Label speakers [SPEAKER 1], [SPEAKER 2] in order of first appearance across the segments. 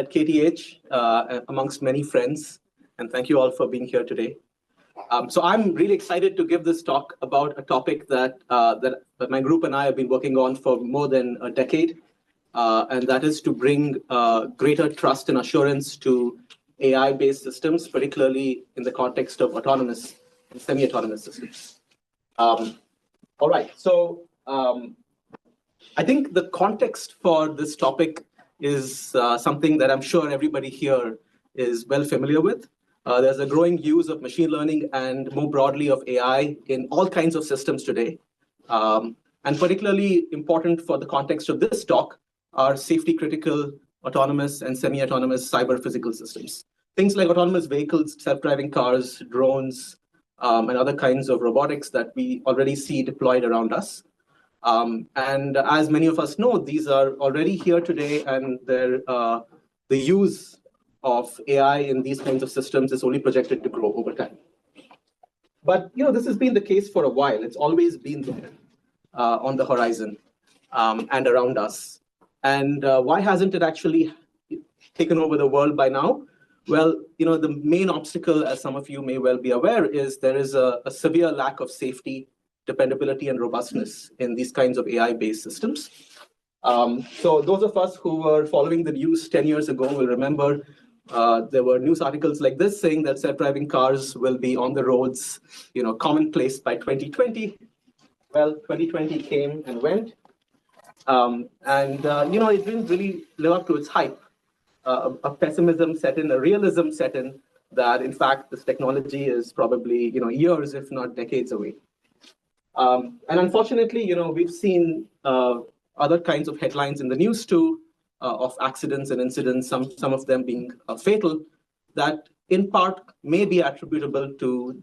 [SPEAKER 1] at KTH amongst many friends, and thank you all for being here today. So I'm really excited to give this talk about a topic that my group and I have been working on for more than a decade, and that is to bring greater trust and assurance to AI-based systems, particularly in the context of autonomous and semi-autonomous systems. All right, so I think the context for this topic is something that I'm sure everybody here is well familiar with. There's a growing use of machine learning and more broadly of AI in all kinds of systems today. And particularly important for the context of this talk are safety-critical, autonomous and semi-autonomous cyber-physical systems. Things like autonomous vehicles, self-driving cars, drones, and other kinds of robotics that we already see deployed around us. And as many of us know, these are already here today, and the use of AI in these kinds of systems is only projected to grow over time. But this has been the case for a while. It's always been there on the horizon and around us. And why hasn't it actually taken over the world by now? Well, the main obstacle, as some of you may well be aware, is there is a severe lack of safety, dependability, and robustness in these kinds of AI-based systems. So those of us who were following the news 10 years ago will remember there were news articles like this saying that self-driving cars will be on the roads, commonplace by 2020. Well, 2020 came and went. It didn't really live up to its hype. A pessimism set in, a realism set in, that in fact this technology is probably years, if not decades away. And unfortunately, we've seen other kinds of headlines in the news too, of accidents and incidents, some of them being fatal, that in part may be attributable to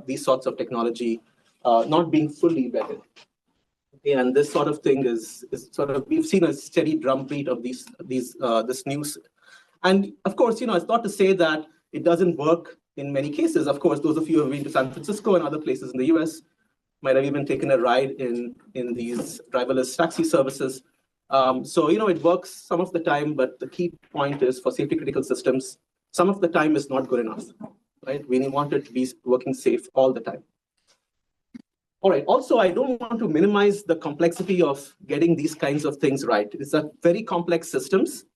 [SPEAKER 1] these sorts of technology not being fully vetted. And this sort of thing is sort of, we've seen a steady drumbeat of this news. And of course, it's not to say that it doesn't work in many cases. Of course, those of you who have been to San Francisco and other places in the US might have even taken a ride in these driverless taxi services. So, it works some of the time, but the key point is for safety critical systems, some of the time is not good enough, right? We want it to be working safe all the time. All right. Also, I don't want to minimize the complexity of getting these kinds of things right. It's a very complex systems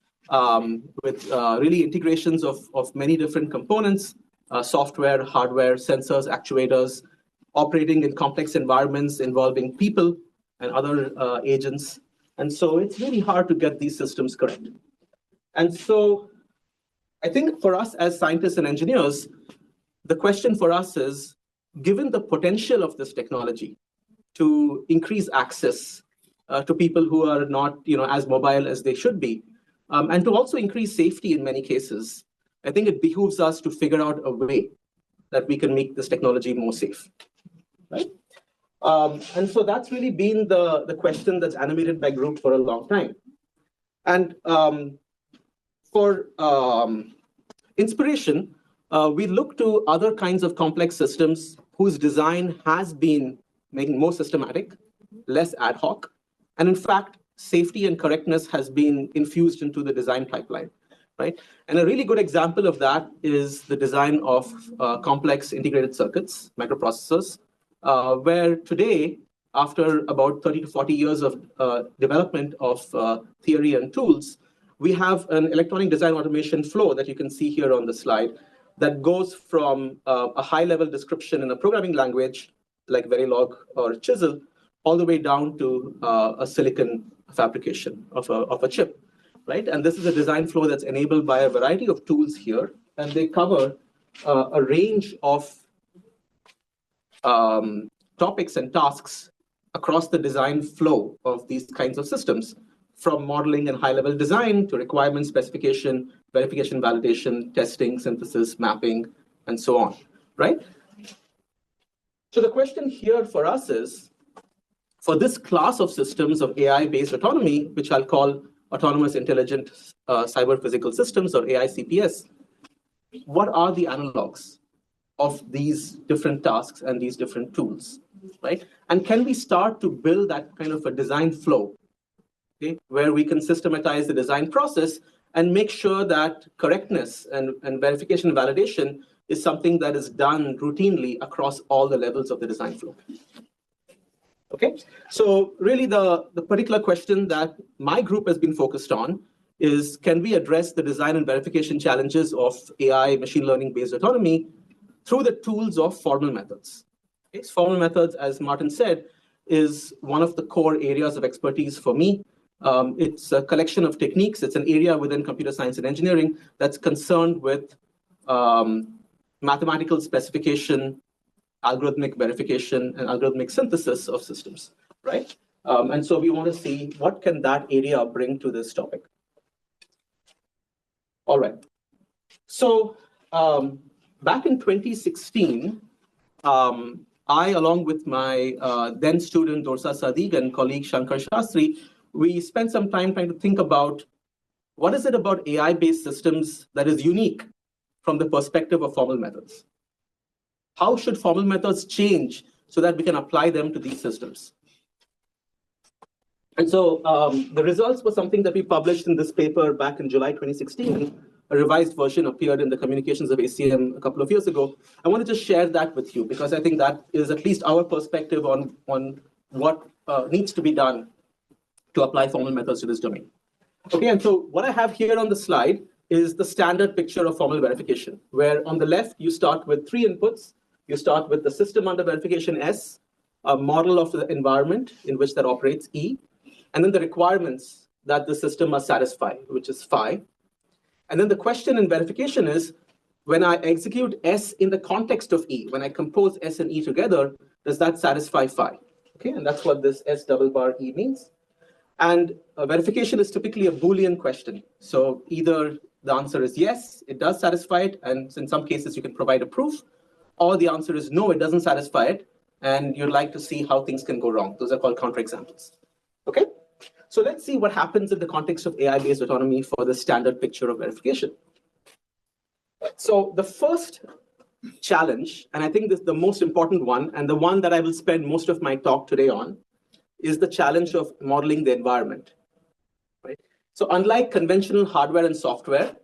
[SPEAKER 1] with really integrations of many different components, software, hardware, sensors, actuators, operating in complex environments involving people and other agents. And so it's really hard to get these systems correct. And so I think for us as scientists and engineers, the question for us is, given the potential of this technology to increase access to people who are not as mobile as they should be, and to also increase safety in many cases, I think it behooves us to figure out a way that we can make this technology more safe, right? And so that's really been the question that's animated my group for a long time. And for inspiration, we look to other kinds of complex systems whose design has been making more systematic, less ad hoc, and in fact, safety and correctness has been infused into the design pipeline, right? And a really good example of that is the design of complex integrated circuits, microprocessors, where today, after about 30 to 40 years of development of theory and tools, we have an electronic design automation flow that you can see here on the slide that goes from a high-level description in a programming language like Verilog or Chisel, all the way down to a silicon fabrication of a chip, right? And this is a design flow that's enabled by a variety of tools here, and they cover a range of topics and tasks across the design flow of these kinds of systems, from modeling and high-level design to requirement specification, verification, validation, testing, synthesis, mapping, and so on, right? So the question here for us is, for this class of systems of AI-based autonomy, which I'll call Autonomous Intelligent Cyber-Physical Systems, or AICPS, what are the analogs of these different tasks and these different tools, right? And can we start to build that kind of a design flow, okay, where we can systematize the design process and make sure that correctness and verification and validation is something that is done routinely across all the levels of the design flow. Okay, so really the particular question that my group has been focused on is, can we address the design and verification challenges of AI machine learning based autonomy through the tools of formal methods? Okay, so formal methods, as Martin said, is one of the core areas of expertise for me. It's a collection of techniques. It's an area within computer science and engineering that's concerned with mathematical specification, algorithmic verification, and algorithmic synthesis of systems, right? And so we want to see what can that area bring to this topic. All right. So back in 2016, I, along with my then student Dorsa Sadiq and colleague Shankar Shastri, we spent some time trying to think about what is it about AI-based systems that is unique from the perspective of formal methods. How should formal methods change so that we can apply them to these systems? And so the results were something that we published in this paper back in July 2016. A revised version appeared in the Communications of ACM a couple of years ago. I wanted to share that with you because I think that is at least our perspective on what needs to be done to apply formal methods to this domain. Okay, and so what I have here on the slide is the standard picture of formal verification, where on the left, you start with 3 inputs. You start with the system under verification S, a model of the environment in which that operates E, and then the requirements that the system must satisfy, which is phi. And then the question in verification is, when I execute S in the context of E, when I compose S and E together, does that satisfy phi? Okay, and that's what this S double bar E means. And verification is typically a Boolean question. So either the answer is yes, it does satisfy it, and in some cases you can provide a proof, or the answer is no, it doesn't satisfy it, and you'd like to see how things can go wrong. Those are called counterexamples. Okay? So let's see what happens in the context of AI-based autonomy for the standard picture of verification. So the first challenge, and I think this is the most important one, and the one that I will spend most of my talk today on, is the challenge of modeling the environment. Right? So unlike conventional hardware and software,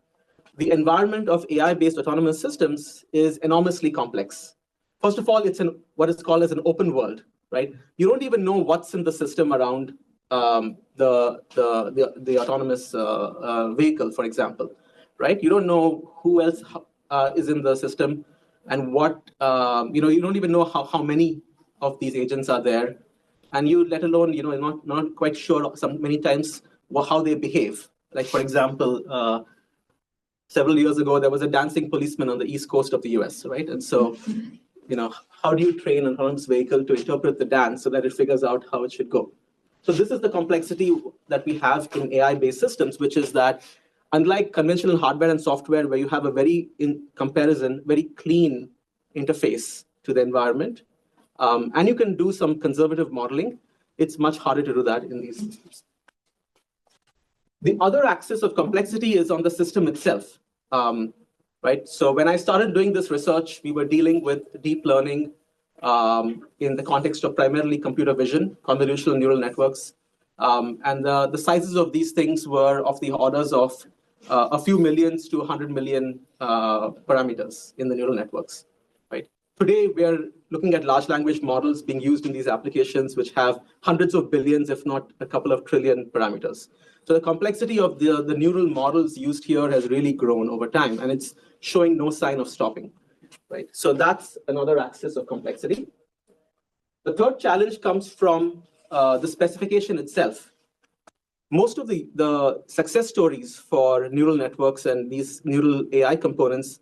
[SPEAKER 1] the environment of AI-based autonomous systems is enormously complex. First of all, it's what is called as an open world, right? You don't even know what's in the system around the autonomous vehicle, for example, right? You don't know who else is in the system and what, you don't even know how many of these agents are there. And you, let alone, not quite sure many times how they behave. Like, for example, several years ago, there was a dancing policeman on the East Coast of the US, right? And so, how do you train an autonomous vehicle to interpret the dance so that it figures out how it should go? So this is the complexity that we have in AI-based systems, which is that unlike conventional hardware and software, where you have a in comparison, very clean interface to the environment, and you can do some conservative modeling, it's much harder to do that in these systems. The other axis of complexity is on the system itself, right? So when I started doing this research, we were dealing with deep learning in the context of primarily computer vision, convolutional neural networks. And the sizes of these things were of the orders of a few millions to 100 million parameters in the neural networks, right? Today, we are looking at large language models being used in these applications, which have hundreds of billions, if not a couple of trillion parameters. So the complexity of the neural models used here has really grown over time, and it's showing no sign of stopping, right? So that's another axis of complexity. The third challenge comes from the specification itself. Most of the success stories for neural networks and these neural AI components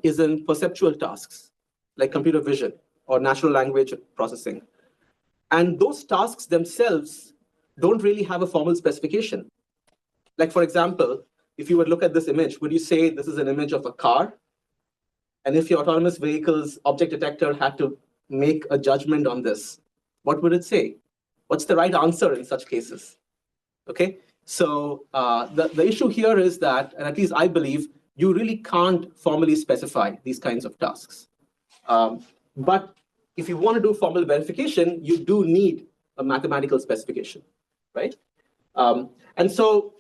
[SPEAKER 1] is in perceptual tasks, like computer vision or natural language processing. And those tasks themselves don't really have a formal specification. Like, for example, if you would look at this image, would you say this is an image of a car? And if your autonomous vehicle's object detector had to make a judgment on this, what would it say? What's the right answer in such cases? Okay, so the issue here is that, and at least I believe, you really can't formally specify these kinds of tasks. But if you want to do formal verification, you do need a mathematical specification, right? And so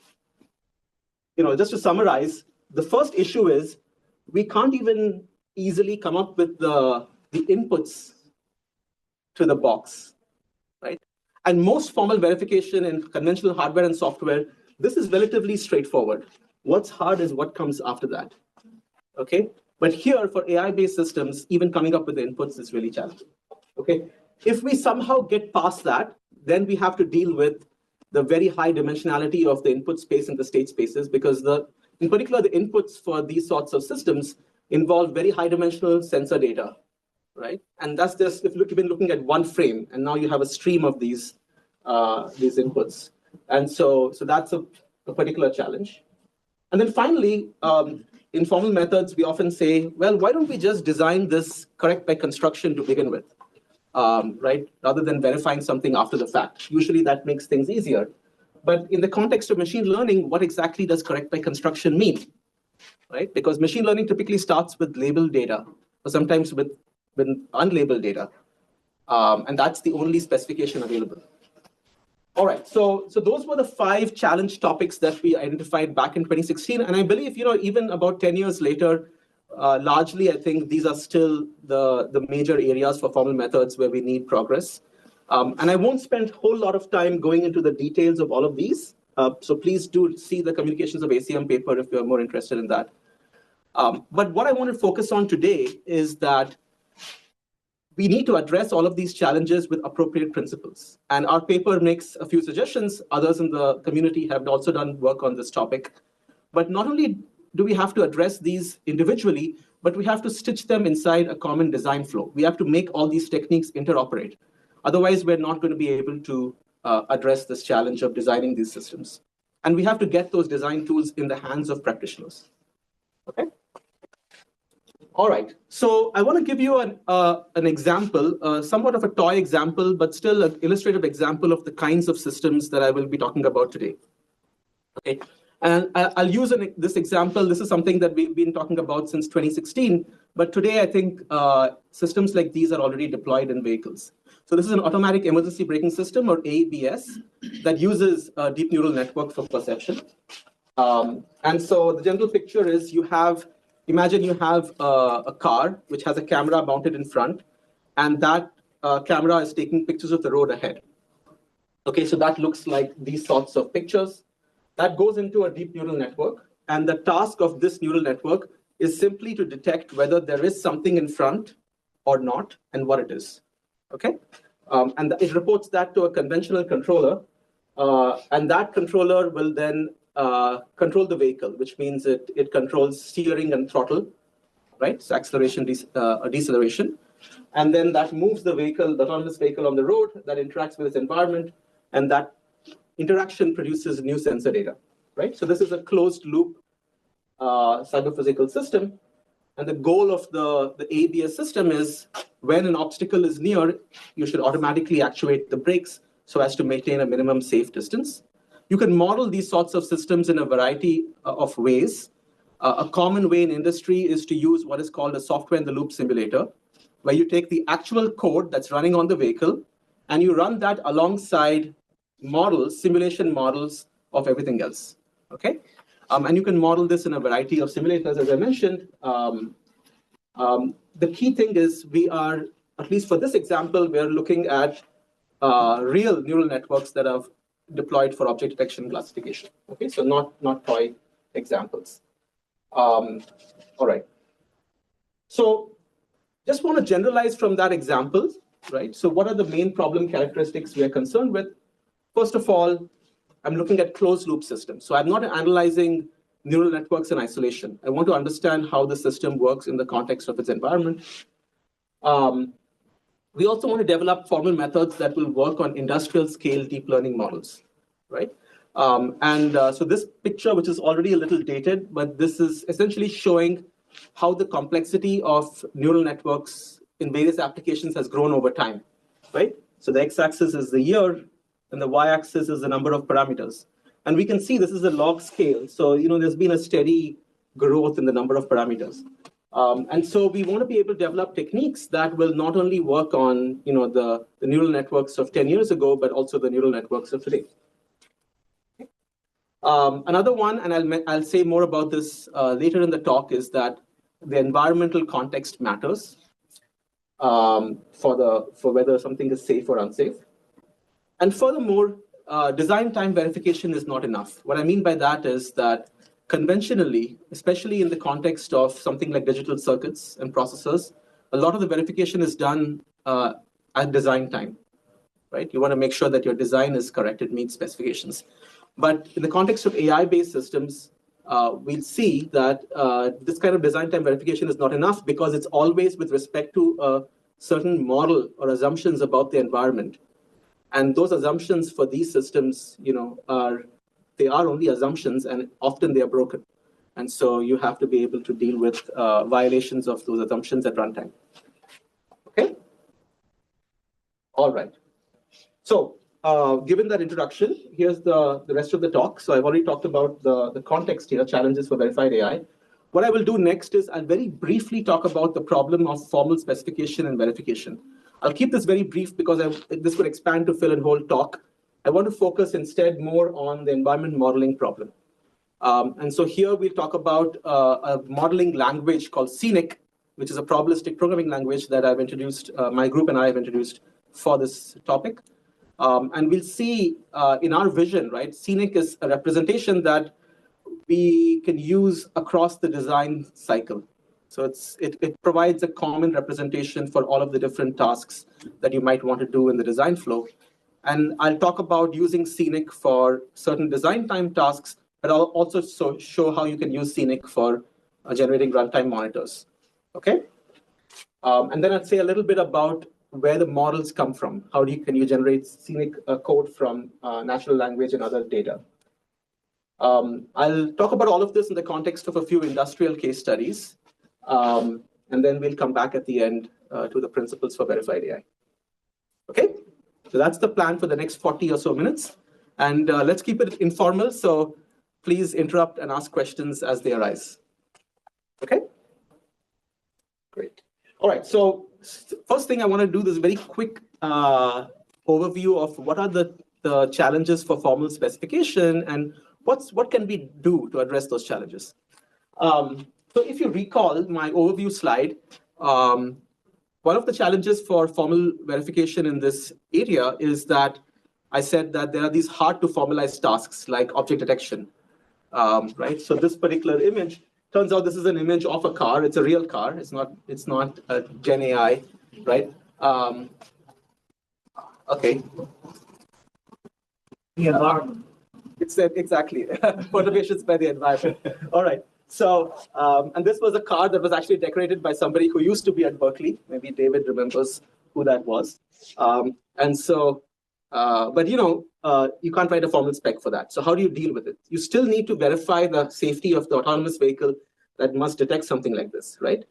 [SPEAKER 1] just to summarize, the first issue is we can't even easily come up with the inputs to the box, right? And most formal verification in conventional hardware and software, this is relatively straightforward. What's hard is what comes after that, okay? But here, for AI-based systems, even coming up with the inputs is really challenging, okay? If we somehow get past that, then we have to deal with the very high dimensionality of the input space and the state spaces, because in particular, the inputs for these sorts of systems involve very high dimensional sensor data, right? And that's just, if you've been looking at one frame, and now you have a stream of these inputs. And so that's a particular challenge. And then finally, in formal methods, we often say, well, why don't we just design this correct by construction to begin with, right? Rather than verifying something after the fact. Usually that makes things easier. But in the context of machine learning, what exactly does correct by construction mean, right? Because machine learning typically starts with labeled data, or sometimes with unlabeled data. And that's the only specification available. All right, so those were the 5 challenge topics that we identified back in 2016. And I believe, even about 10 years later, largely, I think these are still the major areas for formal methods where we need progress. And I won't spend a whole lot of time going into the details of all of these. So please do see the Communications of ACM paper if you're more interested in that. But what I want to focus on today is that we need to address all of these challenges with appropriate principles. And our paper makes a few suggestions. Others in the community have also done work on this topic. But not only do we have to address these individually, but we have to stitch them inside a common design flow. We have to make all these techniques interoperate. Otherwise, we're not going to be able to address this challenge of designing these systems. And we have to get those design tools in the hands of practitioners. Okay? All right, so I want to give you an example, somewhat of a toy example, but still an illustrative example of the kinds of systems that I will be talking about today. Okay, and I'll use this example. This is something that we've been talking about since 2016, but today I think systems like these are already deployed in vehicles. So this is an automatic emergency braking system, or AEBS, that uses a deep neural network for perception. And so the general picture is imagine you have a car which has a camera mounted in front, and that camera is taking pictures of the road ahead. Okay, so that looks like these sorts of pictures. That goes into a deep neural network, and the task of this neural network is simply to detect whether there is something in front or not, and what it is. Okay, and it reports that to a conventional controller, and that controller will then control the vehicle, which means it controls steering and throttle, right? So acceleration, deceleration. And then that moves the vehicle, the autonomous vehicle on the road, that interacts with its environment, and that interaction produces new sensor data, right? So this is a closed loop cyber-physical system. And the goal of the ABS system is when an obstacle is near, you should automatically actuate the brakes so as to maintain a minimum safe distance. You can model these sorts of systems in a variety of ways. A common way in industry is to use what is called a software-in-the-loop simulator, where you take the actual code that's running on the vehicle, and you run that alongside simulation models of everything else, okay? And you can model this in a variety of simulators, as I mentioned. The key thing is we are, at least for this example, we're looking at real neural networks that have deployed for object detection and classification. Okay, so not toy examples. All right. So just want to generalize from that example, right? So what are the main problem characteristics we are concerned with? First of all, I'm looking at closed loop systems. So I'm not analyzing neural networks in isolation. I want to understand how the system works in the context of its environment. We also want to develop formal methods that will work on industrial scale deep learning models, right? So this picture, which is already a little dated, but this is essentially showing how the complexity of neural networks in various applications has grown over time, right? So the x-axis is the year, and the y-axis is the number of parameters. And we can see this is a log scale. So, there's been a steady growth in the number of parameters. And so we want to be able to develop techniques that will not only work on, the neural networks of 10 years ago, but also the neural networks of today. Another one, and I'll say more about this later in the talk, is that the environmental context matters for whether something is safe or unsafe. And furthermore, design time verification is not enough. What I mean by that is that conventionally, especially in the context of something like digital circuits and processors, a lot of the verification is done at design time, right? You want to make sure that your design is correct, it meets specifications. But in the context of AI-based systems, we'll see that this kind of design time verification is not enough because it's always with respect to a certain model or assumptions about the environment. And those assumptions for these systems, are only assumptions, and often they are broken. And so you have to be able to deal with violations of those assumptions at runtime. Okay? All right. So given that introduction, here's the rest of the talk. So I've already talked about the context here, challenges for verified AI. What I will do next is I'll very briefly talk about the problem of formal specification and verification. I'll keep this very brief because this would expand to fill and whole talk. I want to focus instead more on the environment modeling problem. And so here we'll talk about a modeling language called Scenic, which is a probabilistic programming language that I've introduced, my group and I have introduced for this topic. And we'll see in our vision, right, Scenic is a representation that we can use across the design cycle. So it provides a common representation for all of the different tasks that you might want to do in the design flow. And I'll talk about using Scenic for certain design time tasks, but I'll also show how you can use Scenic for generating runtime monitors. Okay? And then I'll say a little bit about where the models come from. How can you generate Scenic code from natural language and other data? I'll talk about all of this in the context of a few industrial case studies. And then we'll come back at the end to the principles for verified AI. Okay? So that's the plan for the next 40 or so minutes. And let's keep it informal. So please interrupt and ask questions as they arise. Okay? Great. All right. So first thing I want to do this very quick overview of what are the challenges for formal specification and what can we do to address those challenges. So if you recall my overview slide, one of the challenges for formal verification in this area is that I said that there are these hard to formalize tasks like object detection, right? So this particular image, turns out this is an image of a car. It's a real car. It's not a Gen AI, right? Okay.
[SPEAKER 2] The environment.
[SPEAKER 1] It's exactly motivations by the environment. All right. So, and this was a car that was actually decorated by somebody who used to be at Berkeley. Maybe David remembers who that was. And so, but you can't write a formal spec for that. So how do you deal with it? You still need to verify the safety of the autonomous vehicle that must detect something like this, right?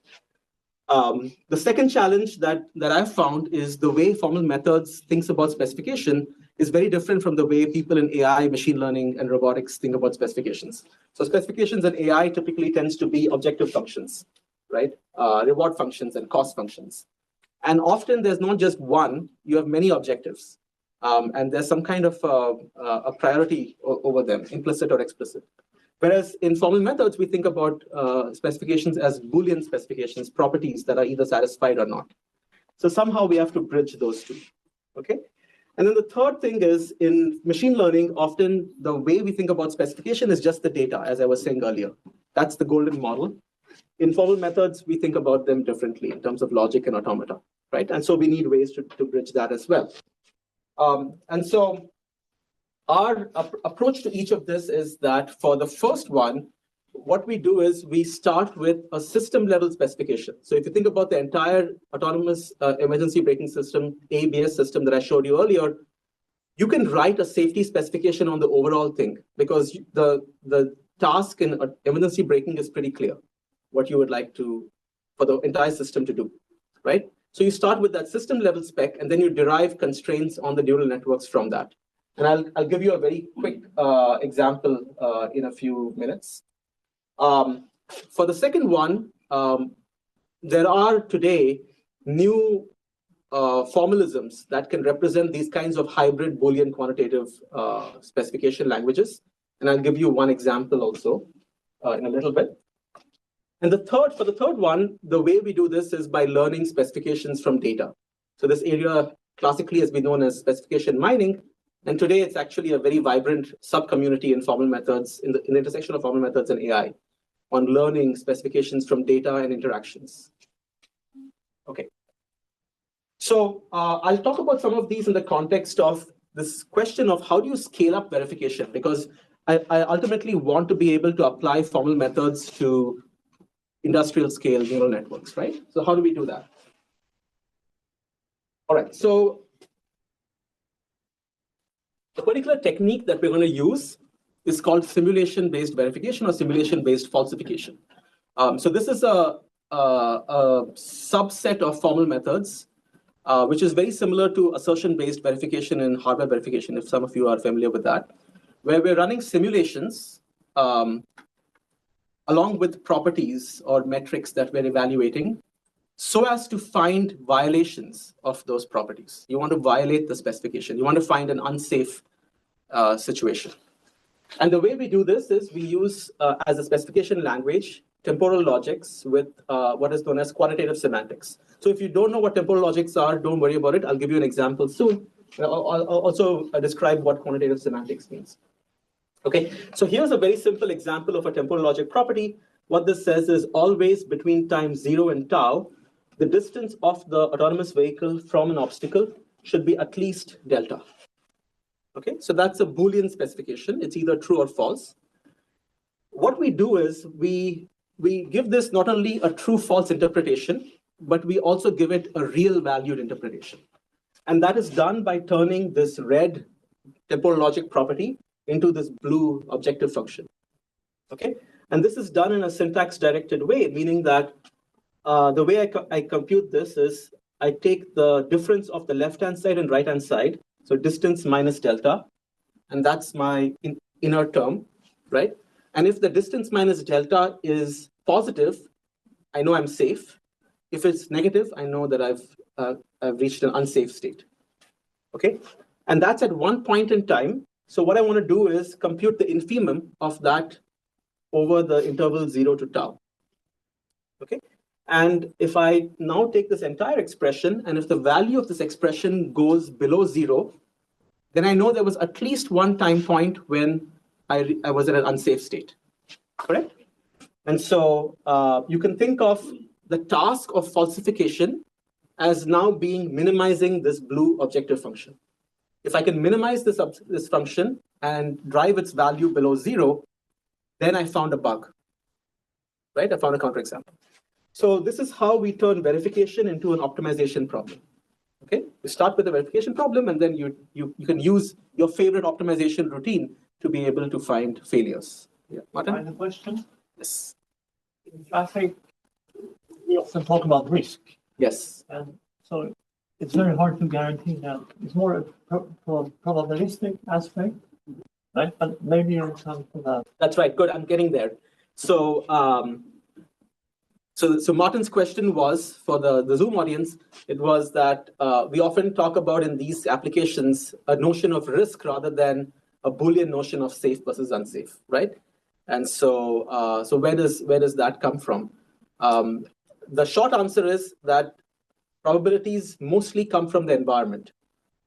[SPEAKER 1] The second challenge that I've found is the way formal methods thinks about specification is very different from the way people in AI, machine learning, and robotics think about specifications. So specifications in AI typically tends to be objective functions, right? Reward functions and cost functions. And often there's not just one, you have many objectives. And there's some kind of a priority over them, implicit or explicit. Whereas in formal methods, we think about specifications as Boolean specifications, properties that are either satisfied or not. So somehow we have to bridge those two, okay? And then the third thing is in machine learning, often the way we think about specification is just the data, as I was saying earlier. That's the golden model. In formal methods, we think about them differently in terms of logic and automata, right? And so we need ways to bridge that as well. And so our approach to each of this is that for the first one, what we do is we start with a system level specification. So if you think about the entire autonomous emergency braking system, ABS system that I showed you earlier, you can write a safety specification on the overall thing because the task in emergency braking is pretty clear, what you would like for the entire system to do, right? So you start with that system level spec and then you derive constraints on the neural networks from that. And I'll give you a very quick example in a few minutes. For the second one, there are today new formalisms that can represent these kinds of hybrid Boolean quantitative specification languages. And I'll give you one example also in a little bit. And for the third one, the way we do this is by learning specifications from data. So this area classically has been known as specification mining. And today it's actually a very vibrant sub-community in formal methods, in the intersection of formal methods and AI, on learning specifications from data and interactions. Okay. So I'll talk about some of these in the context of this question of how do you scale up verification? Because I ultimately want to be able to apply formal methods to industrial scale neural networks, right? So how do we do that? All right, so the particular technique that we're going to use is called simulation-based verification or simulation-based falsification. So this is a subset of formal methods, which is very similar to assertion-based verification and hardware verification, if some of you are familiar with that, where we're running simulations along with properties or metrics that we're evaluating so as to find violations of those properties. You want to violate the specification. You want to find an unsafe situation. And the way we do this is we use, as a specification language, temporal logics with what is known as quantitative semantics. So if you don't know what temporal logics are, don't worry about it. I'll give you an example soon. I'll also describe what quantitative semantics means. Okay, so here's a very simple example of a temporal logic property. What this says is always between time 0 and tau, the distance of the autonomous vehicle from an obstacle should be at least delta. Okay, so that's a Boolean specification. It's either true or false. What we do is we give this not only a true-false interpretation, but we also give it a real valued interpretation. And that is done by turning this red temporal logic property into this blue objective function. Okay, and this is done in a syntax-directed way, meaning that the way I compute this is I take the difference of the left-hand side and right-hand side, so distance minus delta, and that's my inner term, right? And if the distance minus delta is positive, I know I'm safe. If it's negative, I know that I've reached an unsafe state. Okay, and that's at one point in time. So what I want to do is compute the infimum of that over the interval 0 to tau. Okay, and if I now take this entire expression, and if the value of this expression goes below 0, then I know there was at least one time point when I was in an unsafe state, correct? And so you can think of the task of falsification as now being minimizing this blue objective function. If I can minimize this function and drive its value below 0, then I found a bug, right? I found a counterexample. So this is how we turn verification into an optimization problem. Okay, you start with a verification problem, and then you can use your favorite optimization routine to be able to find failures. Yeah, Martin?
[SPEAKER 2] Final question?
[SPEAKER 1] Yes.
[SPEAKER 2] I think we often talk about risk.
[SPEAKER 1] Yes.
[SPEAKER 2] And so it's very hard to guarantee that. It's more a probabilistic aspect, right? But maybe you'll come to that.
[SPEAKER 1] That's right. Good. I'm getting there. So, so Martin's question was for the Zoom audience. It was that we often talk about in these applications a notion of risk rather than a Boolean notion of safe versus unsafe, right? And so, so where does that come from? The short answer is that probabilities mostly come from the environment.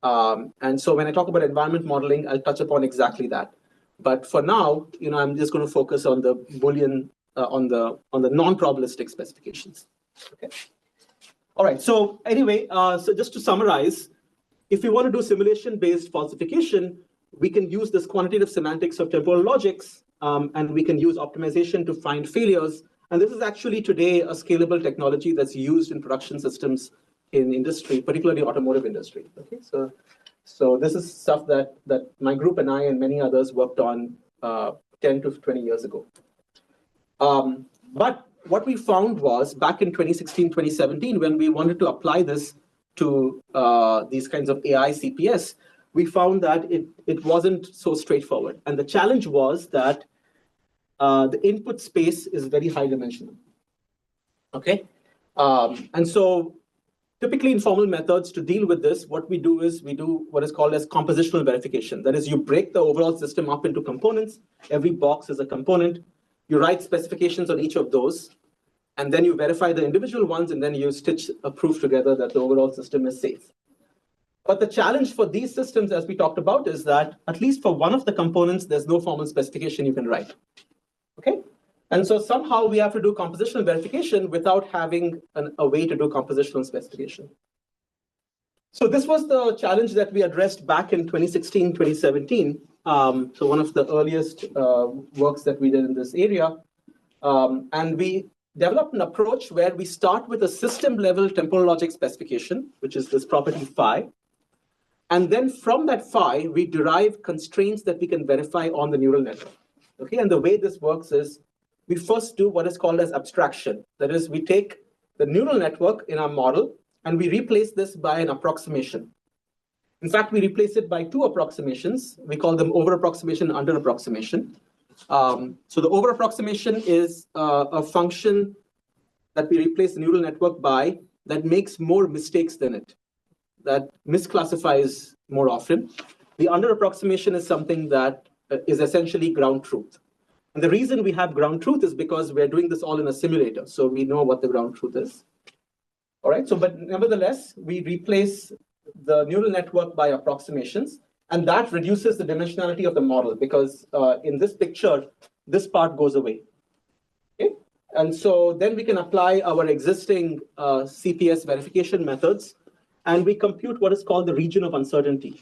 [SPEAKER 1] And so when I talk about environment modeling, I'll touch upon exactly that. But for now, I'm just going to focus on the Boolean, on the non-probabilistic specifications. Okay. All right. So anyway, so just to summarize, if we want to do simulation-based falsification, we can use this quantitative semantics of temporal logics, and we can use optimization to find failures. And this is actually today a scalable technology that's used in production systems in industry, particularly automotive industry. Okay, so this is stuff that my group and I and many others worked on 10 to 20 years ago. But what we found was back in 2016, 2017, when we wanted to apply this to these kinds of AI CPS, we found that it wasn't so straightforward. And the challenge was that the input space is very high dimensional. Okay, and so Typically, in formal methods, to deal with this, what we do is we do what is called as compositional verification. That is, you break the overall system up into components. Every box is a component. You write specifications on each of those, and then you verify the individual ones, and then you stitch a proof together that the overall system is safe. But the challenge for these systems, as we talked about, is that at least for one of the components, there's no formal specification you can write. Okay? And so somehow we have to do compositional verification without having a way to do compositional specification. So this was the challenge that we addressed back in 2016, 2017. So one of the earliest works that we did in this area. And we developed an approach where we start with a system level temporal logic specification, which is this property phi. And then from that phi, we derive constraints that we can verify on the neural network. Okay, and the way this works is we first do what is called as abstraction. That is, we take the neural network in our model and we replace this by an approximation. In fact, we replace it by two approximations. We call them over approximation and under approximation. So the over approximation is a function that we replace the neural network by that makes more mistakes than it, that misclassifies more often. The under approximation is something that is essentially ground truth. And the reason we have ground truth is because we're doing this all in a simulator, so we know what the ground truth is. All right, so but nevertheless, we replace the neural network by approximations, and that reduces the dimensionality of the model because in this picture, this part goes away. Okay? And so then we can apply our existing CPS verification methods, and we compute what is called the region of uncertainty.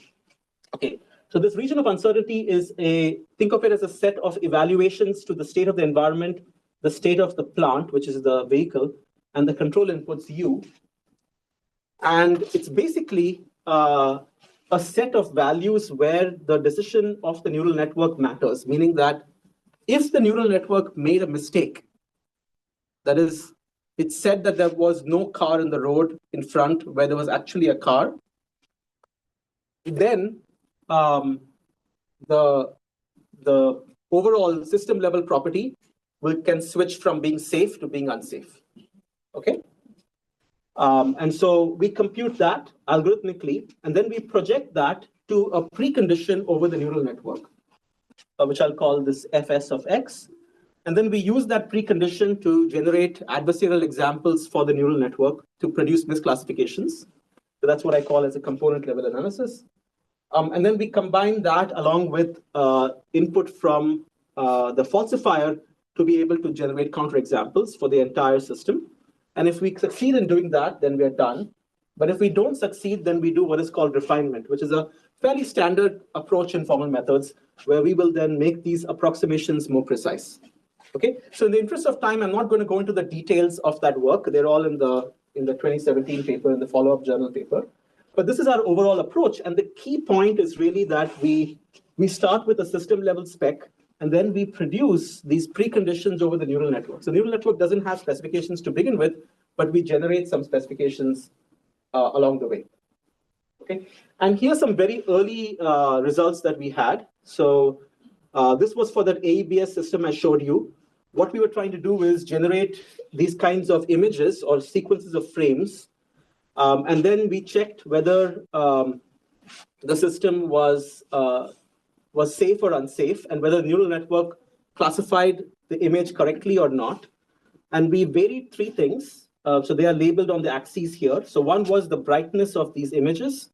[SPEAKER 1] Okay. So this region of uncertainty is think of it as a set of evaluations to the state of the environment, the state of the plant, which is the vehicle, and the control inputs U. And it's basically a set of values where the decision of the neural network matters, meaning that if the neural network made a mistake, that is, it said that there was no car in the road in front where there was actually a car, then the overall system level property can switch from being safe to being unsafe. Okay? And so we compute that algorithmically, and then we project that to a precondition over the neural network, which I'll call this fs of x. And then we use that precondition to generate adversarial examples for the neural network to produce misclassifications. So that's what I call as a component level analysis. And then we combine that along with input from the falsifier to be able to generate counterexamples for the entire system. And if we succeed in doing that, then we are done. But if we don't succeed, then we do what is called refinement, which is a fairly standard approach in formal methods, where we will then make these approximations more precise. Okay, so in the interest of time, I'm not going to go into the details of that work. They're all in the 2017 paper, in the follow-up journal paper. But this is our overall approach. And the key point is really that we start with a system level spec, and then we produce these preconditions over the neural network. So the neural network doesn't have specifications to begin with, but we generate some specifications along the way. Okay, and here's some very early results that we had. So this was for that AEBS system I showed you. What we were trying to do is generate these kinds of images or sequences of frames. And then we checked whether the system was safe or unsafe, and whether the neural network classified the image correctly or not. And we varied three things. So they are labeled on the axes here. So one was the brightness of these images.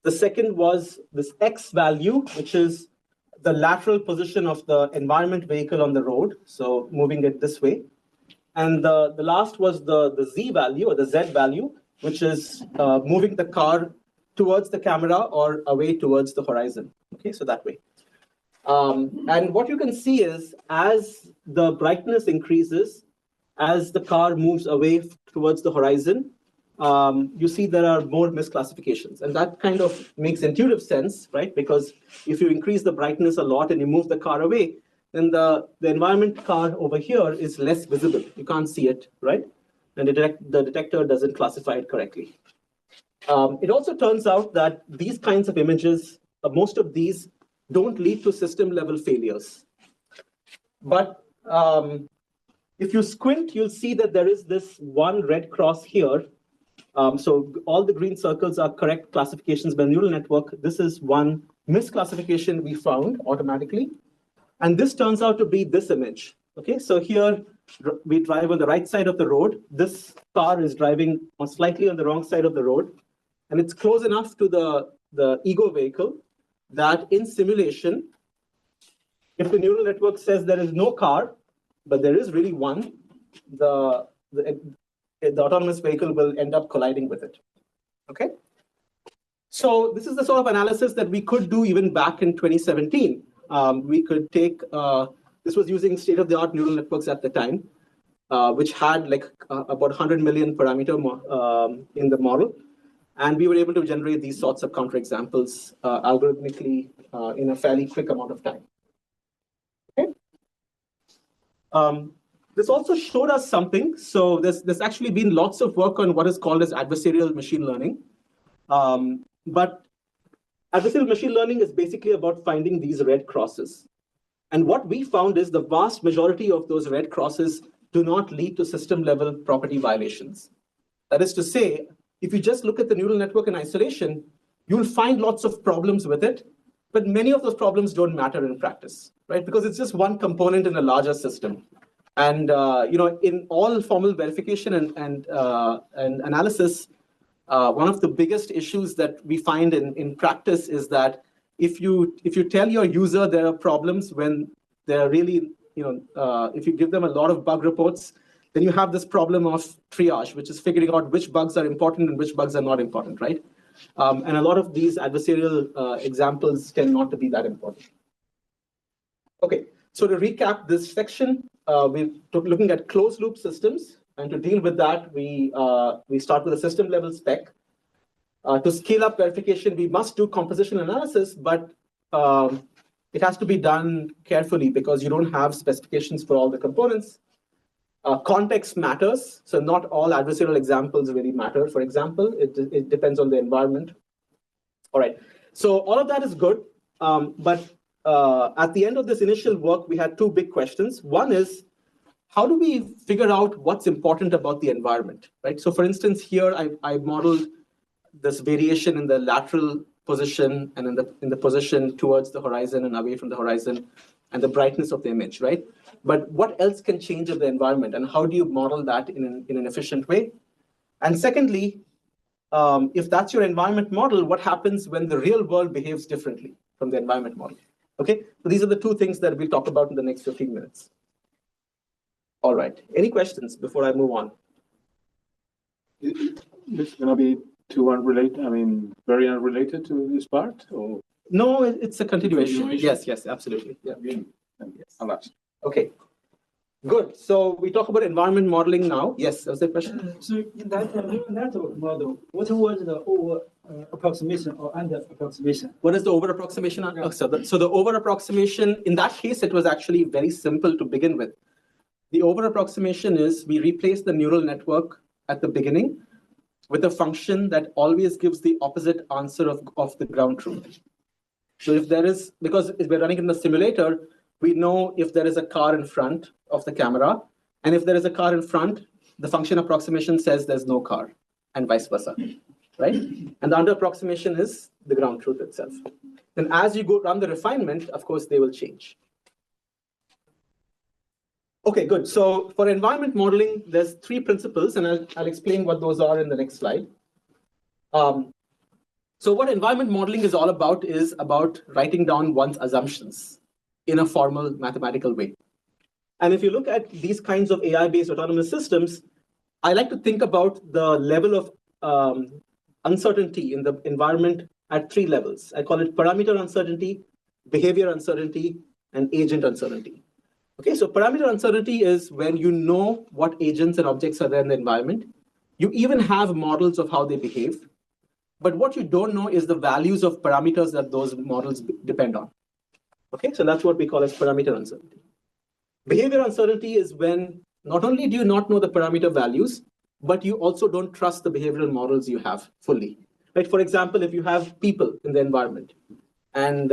[SPEAKER 1] The second was this X value, which is the lateral position of the environment vehicle on the road, so moving it this way. And the last was the Z value, or the Z value, which is moving the car towards the camera or away towards the horizon. Okay, so that way. And what you can see is, as the brightness increases, as the car moves away towards the horizon, you see there are more misclassifications. And that kind of makes intuitive sense, right? Because if you increase the brightness a lot and you move the car away, then the environment car over here is less visible. You can't see it, right? And the detector doesn't classify it correctly. It also turns out that these kinds of images, most of these don't lead to system level failures. But if you squint, you'll see that there is this one red cross here, So all the green circles are correct classifications by neural network. This is one misclassification we found automatically. And this turns out to be this image. Okay, so here we drive on the right side of the road. This car is driving slightly on the wrong side of the road. And it's close enough to the ego vehicle that in simulation, if the neural network says there is no car, but there is really one, the autonomous vehicle will end up colliding with it. Okay? So this is the sort of analysis that we could do even back in 2017. We could take, this was using state-of-the-art neural networks at the time, which had like about 100 million parameter in the model. And we were able to generate these sorts of counterexamples algorithmically in a fairly quick amount of time. Okay. This also showed us something. So there's actually been lots of work on what is called as adversarial machine learning. But adversarial machine learning is basically about finding these red crosses. And what we found is the vast majority of those red crosses do not lead to system-level property violations. That is to say, if you just look at the neural network in isolation, you'll find lots of problems with it, but many of those problems don't matter in practice, right? Because it's just one component in a larger system. And in all formal verification and analysis, one of the biggest issues that we find in practice is that if you tell your user there are problems when they're really, if you give them a lot of bug reports, then you have this problem of triage, which is figuring out which bugs are important and which bugs are not important, right? And a lot of these adversarial examples tend not to be that important. Okay, so to recap this section, we're looking at closed loop systems. And to deal with that, we start with a system level spec. To scale up verification, we must do composition analysis, but it has to be done carefully because you don't have specifications for all the components. Context matters, so not all adversarial examples really matter. For example, it depends on the environment. All right, so all of that is good, but at the end of this initial work, we had two big questions. One is, how do we figure out what's important about the environment, right? So for instance, here I modeled this variation in the lateral position and in the position towards the horizon and away from the horizon and the brightness of the image, right? But what else can change of the environment, and how do you model that in an efficient way? And secondly, if that's your environment model, what happens when the real world behaves differently from the environment model? Okay, so these are the two things that we'll talk about in the next 15 minutes. All right, any questions before I move on?
[SPEAKER 3] It's going to be too unrelated, very unrelated to this part? Or?
[SPEAKER 1] No, it's a continuation. Yes, absolutely. Yeah.
[SPEAKER 3] Yes. Alas.
[SPEAKER 1] Okay, good. So we talk about environment modeling now. Yes, that was the question.
[SPEAKER 4] So in that network model, what was the over approximation or under approximation?
[SPEAKER 1] What is the over approximation? Yeah. So the over approximation, in that case, it was actually very simple to begin with. The over approximation is we replace the neural network at the beginning with a function that always gives the opposite answer of the ground truth. So if there is, because if we're running in the simulator, we know if there is a car in front of the camera, and if there is a car in front, the function approximation says there's no car, and vice versa, right? And the under approximation is the ground truth itself. Then as you go run the refinement, of course, they will change. Okay, good. So for environment modeling, there's three principles, and I'll explain what those are in the next slide. So what environment modeling is all about is about writing down one's assumptions in a formal mathematical way. And if you look at these kinds of AI-based autonomous systems, I like to think about the level of uncertainty in the environment at three levels. I call it parameter uncertainty, behavior uncertainty, and agent uncertainty. Okay, so parameter uncertainty is when you know what agents and objects are there in the environment. You even have models of how they behave. But what you don't know is the values of parameters that those models depend on. Okay, so that's what we call as parameter uncertainty. Behavior uncertainty is when not only do you not know the parameter values, but you also don't trust the behavioral models you have fully. Right? For example, if you have people in the environment, and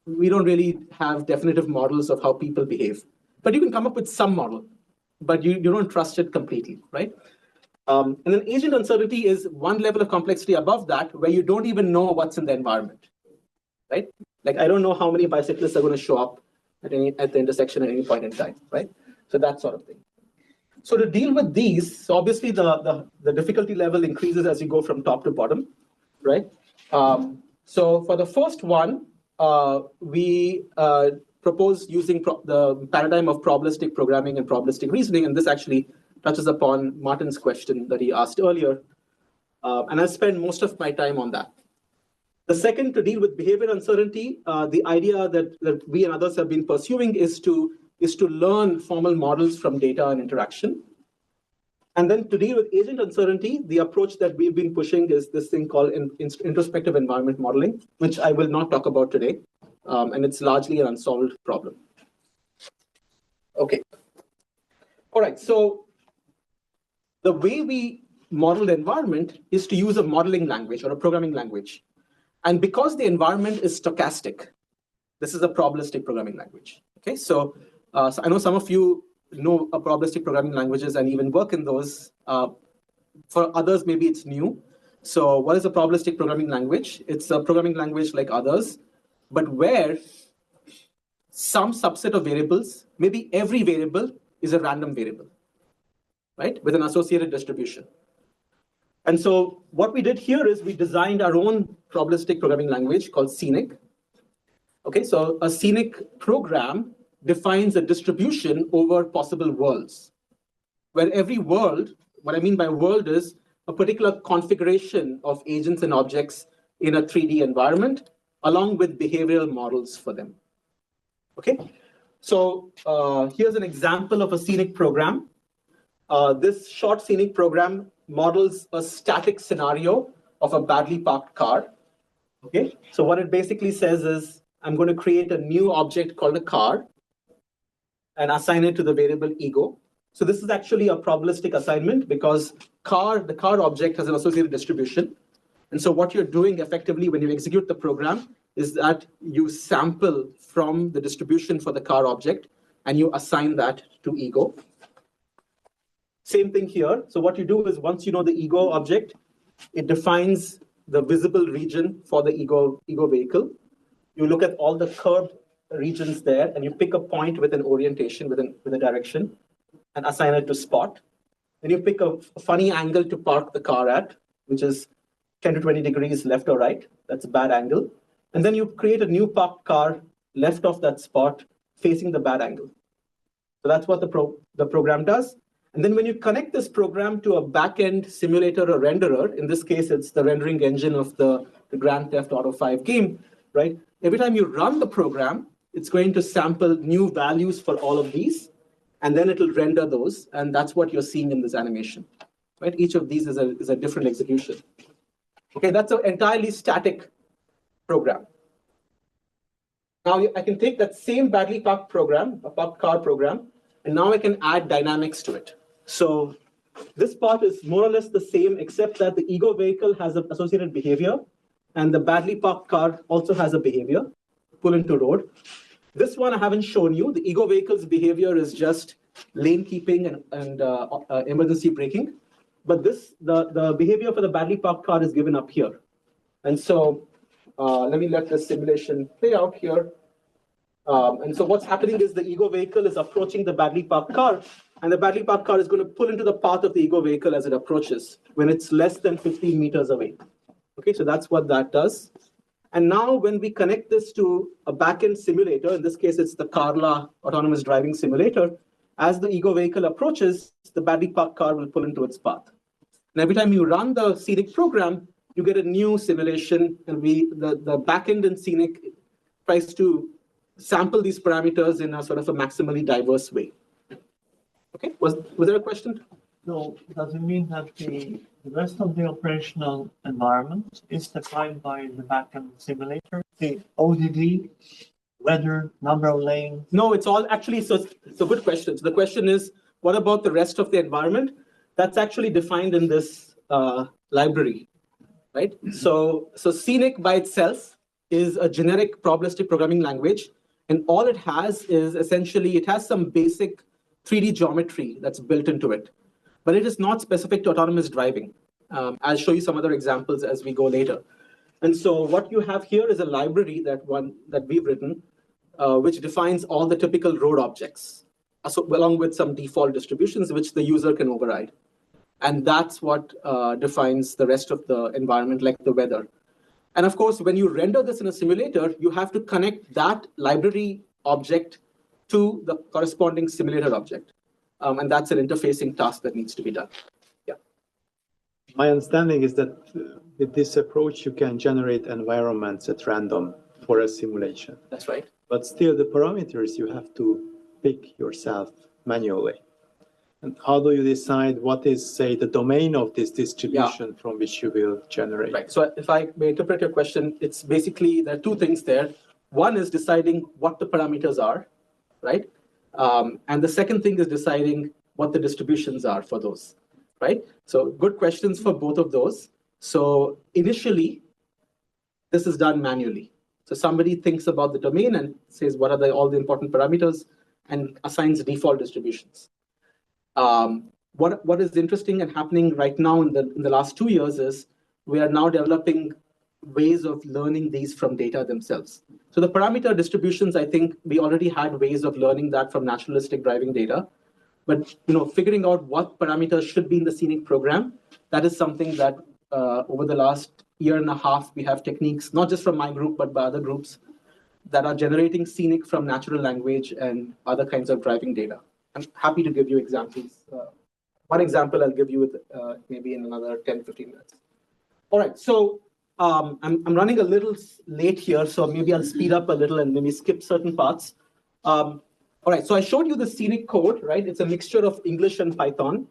[SPEAKER 1] we don't really have definitive models of how people behave, but you can come up with some model, but you don't trust it completely, right? And then agent uncertainty is one level of complexity above that, where you don't even know what's in the environment, right? Like, I don't know how many bicyclists are going to show up at the intersection at any point in time, right? So that sort of thing. So to deal with these, so obviously the difficulty level increases as you go from top to bottom, right? So for the first one, we propose using the paradigm of probabilistic programming and probabilistic reasoning, and this actually touches upon Martin's question that he asked earlier, and I'll spend most of my time on that. The second, to deal with behavior uncertainty, the idea that we and others have been pursuing is to learn formal models from data and interaction. And then to deal with agent uncertainty, the approach that we've been pushing is this thing called introspective environment modeling, which I will not talk about today, and it's largely an unsolved problem. Okay. All right, so the way we model the environment is to use a modeling language or a programming language. And because the environment is stochastic, this is a probabilistic programming language. Okay, so I know some of you know probabilistic programming languages and even work in those. For others, maybe it's new. So what is a probabilistic programming language? It's a programming language like others, but where some subset of variables, maybe every variable, is a random variable, right, with an associated distribution. And so what we did here is we designed our own probabilistic programming language called Scenic. Okay, so a Scenic program defines a distribution over possible worlds, where every world, what I mean by world is a particular configuration of agents and objects in a 3D environment, along with behavioral models for them. Okay, so here's an example of a Scenic program. This short Scenic program models a static scenario of a badly parked car. Okay, so what it basically says is, I'm going to create a new object called a car and assign it to the variable ego. So this is actually a probabilistic assignment because the car object has an associated distribution. And so what you're doing effectively when you execute the program is that you sample from the distribution for the car object and you assign that to ego. Same thing here. So what you do is once you know the ego object, it defines the visible region for the ego vehicle. You look at all the curved regions there and you pick a point with an orientation, with a direction, and assign it to spot. Then you pick a funny angle to park the car at, which is 10 to 20 degrees left or right. That's a bad angle. And then you create a new parked car left of that spot facing the bad angle. So that's what the program does. And then when you connect this program to a back-end simulator or renderer, in this case, it's the rendering engine of the Grand Theft Auto 5 game, right? Every time you run the program, it's going to sample new values for all of these, and then it'll render those. And that's what you're seeing in this animation, right? Each of these is a different execution. Okay, that's an entirely static program. Now I can take that same badly parked program, a parked car program, and now I can add dynamics to it. So this part is more or less the same, except that the ego vehicle has an associated behavior, and the badly parked car also has a behavior, pull into road. This one I haven't shown you. The ego vehicle's behavior is just lane keeping and emergency braking. But the behavior for the badly parked car is given up here. And so let me let the simulation play out here. And so what's happening is the ego vehicle is approaching the badly parked car, and the badly parked car is going to pull into the path of the ego vehicle as it approaches when it's less than 15 meters away. Okay, so that's what that does. And now when we connect this to a backend simulator, in this case, it's the Carla autonomous driving simulator, as the ego vehicle approaches, the badly parked car will pull into its path. And every time you run the Scenic program, you get a new simulation, and the backend in Scenic tries to sample these parameters in a sort of a maximally diverse way. Okay, was there a question?
[SPEAKER 2] So does it mean that the rest of the operational environment is defined by the backend simulator, the ODD, weather, number of lanes?
[SPEAKER 1] No, it's all actually, so it's a good question. So the question is, what about the rest of the environment? That's actually defined in this library, right? So Scenic by itself is a generic probabilistic programming language, and all it has is essentially, it has some basic 3D geometry that's built into it. but it is not specific to autonomous driving. I'll show you some other examples as we go later. And so what you have here is a library that we've written, which defines all the typical road objects, along with some default distributions which the user can override. And that's what defines the rest of the environment, like the weather. And of course, when you render this in a simulator, you have to connect that library object to the corresponding simulator object. And that's an interfacing task that needs to be done. Yeah.
[SPEAKER 5] My understanding is that with this approach, you can generate environments at random for a simulation.
[SPEAKER 1] That's right.
[SPEAKER 5] But still, the parameters you have to pick yourself manually. And how do you decide what is, say, the domain of this distribution from which you will generate?
[SPEAKER 1] Right. So if I may interpret your question, it's basically, there are two things there. One is deciding what the parameters are, right? And the second thing is deciding what the distributions are for those, right? So good questions for both of those. So initially, this is done manually. So somebody thinks about the domain and says, what are all the important parameters, and assigns default distributions. What is interesting and happening right now in the last 2 years is we are now developing ways of learning these from data themselves. So the parameter distributions, I think we already had ways of learning that from naturalistic driving data. But figuring out what parameters should be in the Scenic program, that is something that over the last year and a half, we have techniques, not just from my group, but by other groups, that are generating Scenic from natural language and other kinds of driving data. I'm happy to give you examples. One example I'll give you with maybe in another 10, 15 minutes. All right, so I'm running a little late here, so maybe I'll speed up a little and maybe skip certain parts. All right, so I showed you the Scenic code, right? It's a mixture of English and Python.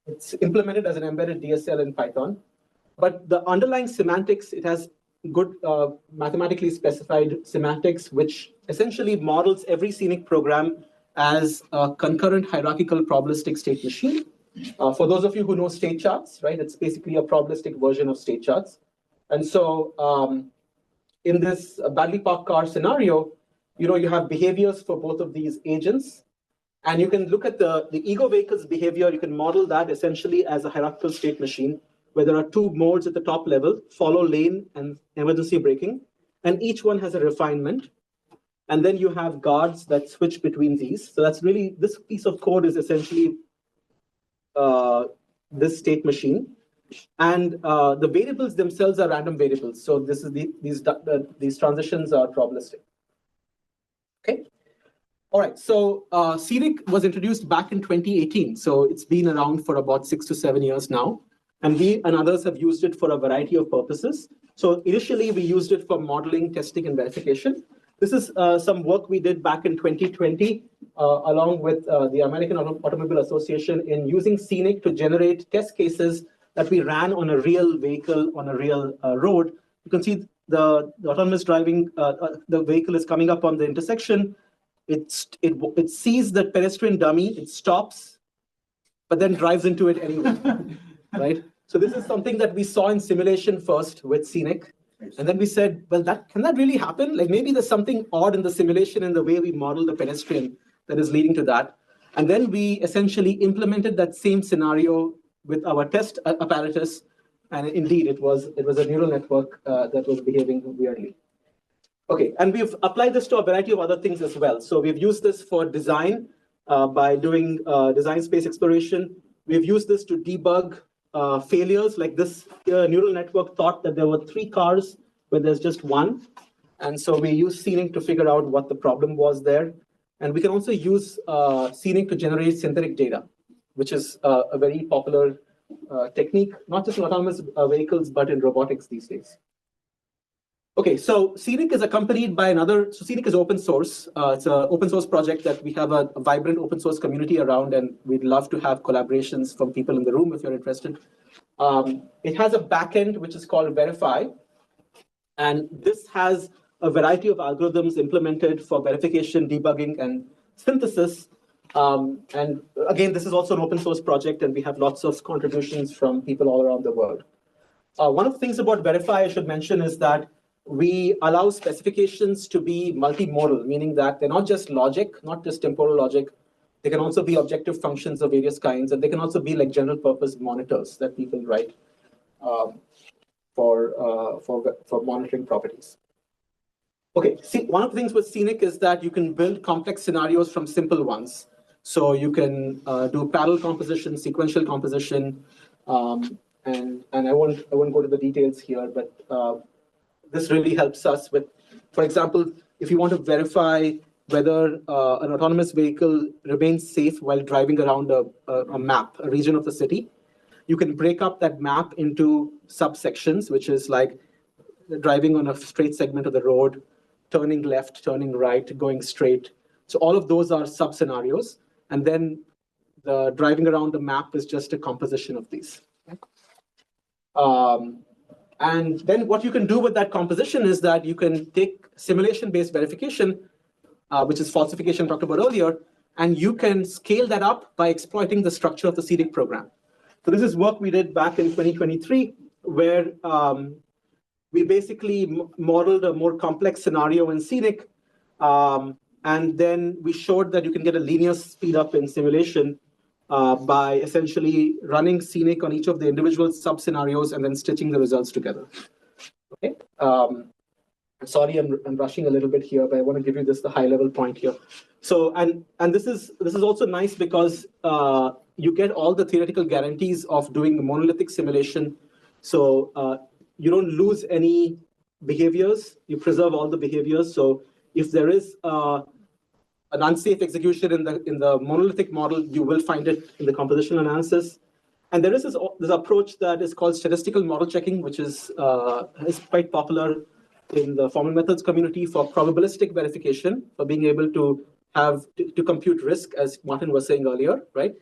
[SPEAKER 1] It's implemented as an embedded DSL in Python. But the underlying semantics, it has good mathematically specified semantics, which essentially models every Scenic program as a concurrent hierarchical probabilistic state machine. For those of you who know state charts, right, it's basically a probabilistic version of state charts. And so in this badly parked car scenario, you have behaviors for both of these agents. And you can look at the ego vehicle's behavior. You can model that essentially as a hierarchical state machine, where there are two modes at the top level, follow lane and emergency braking. And each one has a refinement. And then you have guards that switch between these. So that's really, this piece of code is essentially this state machine. And the variables themselves are random variables. So this is these transitions are probabilistic. Okay. All right. So Scenic was introduced back in 2018. So it's been around for about 6 to 7 years now. And we and others have used it for a variety of purposes. So initially, we used it for modeling, testing, and verification. This is some work we did back in 2020, along with the American Automobile Association, in using Scenic to generate test cases that we ran on a real vehicle on a real road. You can see the autonomous driving, the vehicle is coming up on the intersection. It sees the pedestrian dummy, it stops, but then drives into it anyway, right? So this is something that we saw in simulation first with Scenic. And then we said, well, can that really happen? Like maybe there's something odd in the simulation in the way we model the pedestrian that is leading to that. And then we essentially implemented that same scenario with our test apparatus. And indeed, it was a neural network that was behaving weirdly. Okay, and we've applied this to a variety of other things as well. So we've used this for design by doing design space exploration. We've used this to debug failures. Like this neural network thought that there were 3 cars where there's just one. And so we use Scenic to figure out what the problem was there. And we can also use Scenic to generate synthetic data, which is a very popular technique, not just in autonomous vehicles, but in robotics these days. Okay, so Scenic is accompanied by so Scenic is open source. It's an open source project that we have a vibrant open source community around, and we'd love to have collaborations from people in the room if you're interested. It has a backend, which is called VerifAI. And this has a variety of algorithms implemented for verification, debugging, and synthesis. And again, this is also an open source project, and we have lots of contributions from people all around the world. One of the things about VerifAI I should mention is that we allow specifications to be multimodal, meaning that they're not just logic, not just temporal logic. They can also be objective functions of various kinds, and they can also be like general purpose monitors that people write for monitoring properties. Okay, see, one of the things with Scenic is that you can build complex scenarios from simple ones. So you can do parallel composition, sequential composition, and I won't go to the details here, but this really helps us with, for example, if you want to verify whether an autonomous vehicle remains safe while driving around a map, a region of the city, you can break up that map into subsections, which is like driving on a straight segment of the road, turning left, turning right, going straight. So all of those are sub-scenarios. And then the driving around the map is just a composition of these. And then what you can do with that composition is that you can take simulation-based verification, which is falsification talked about earlier, and you can scale that up by exploiting the structure of the Scenic program. So this is work we did back in 2023, where we basically modeled a more complex scenario in Scenic, and then we showed that you can get a linear speed up in simulation by essentially running Scenic on each of the individual sub-scenarios and then stitching the results together. Okay. Sorry, I'm rushing a little bit here, but I want to give you the high-level point here. So, and this is also nice because you get all the theoretical guarantees of doing monolithic simulation. So you don't lose any behaviors. You preserve all the behaviors. So if there is an unsafe execution in the monolithic model, you will find it in the compositional analysis. And there is this approach that is called statistical model checking, which is quite popular in the formal methods community for probabilistic verification, for being able to have to compute risk, as Martin was saying earlier, right?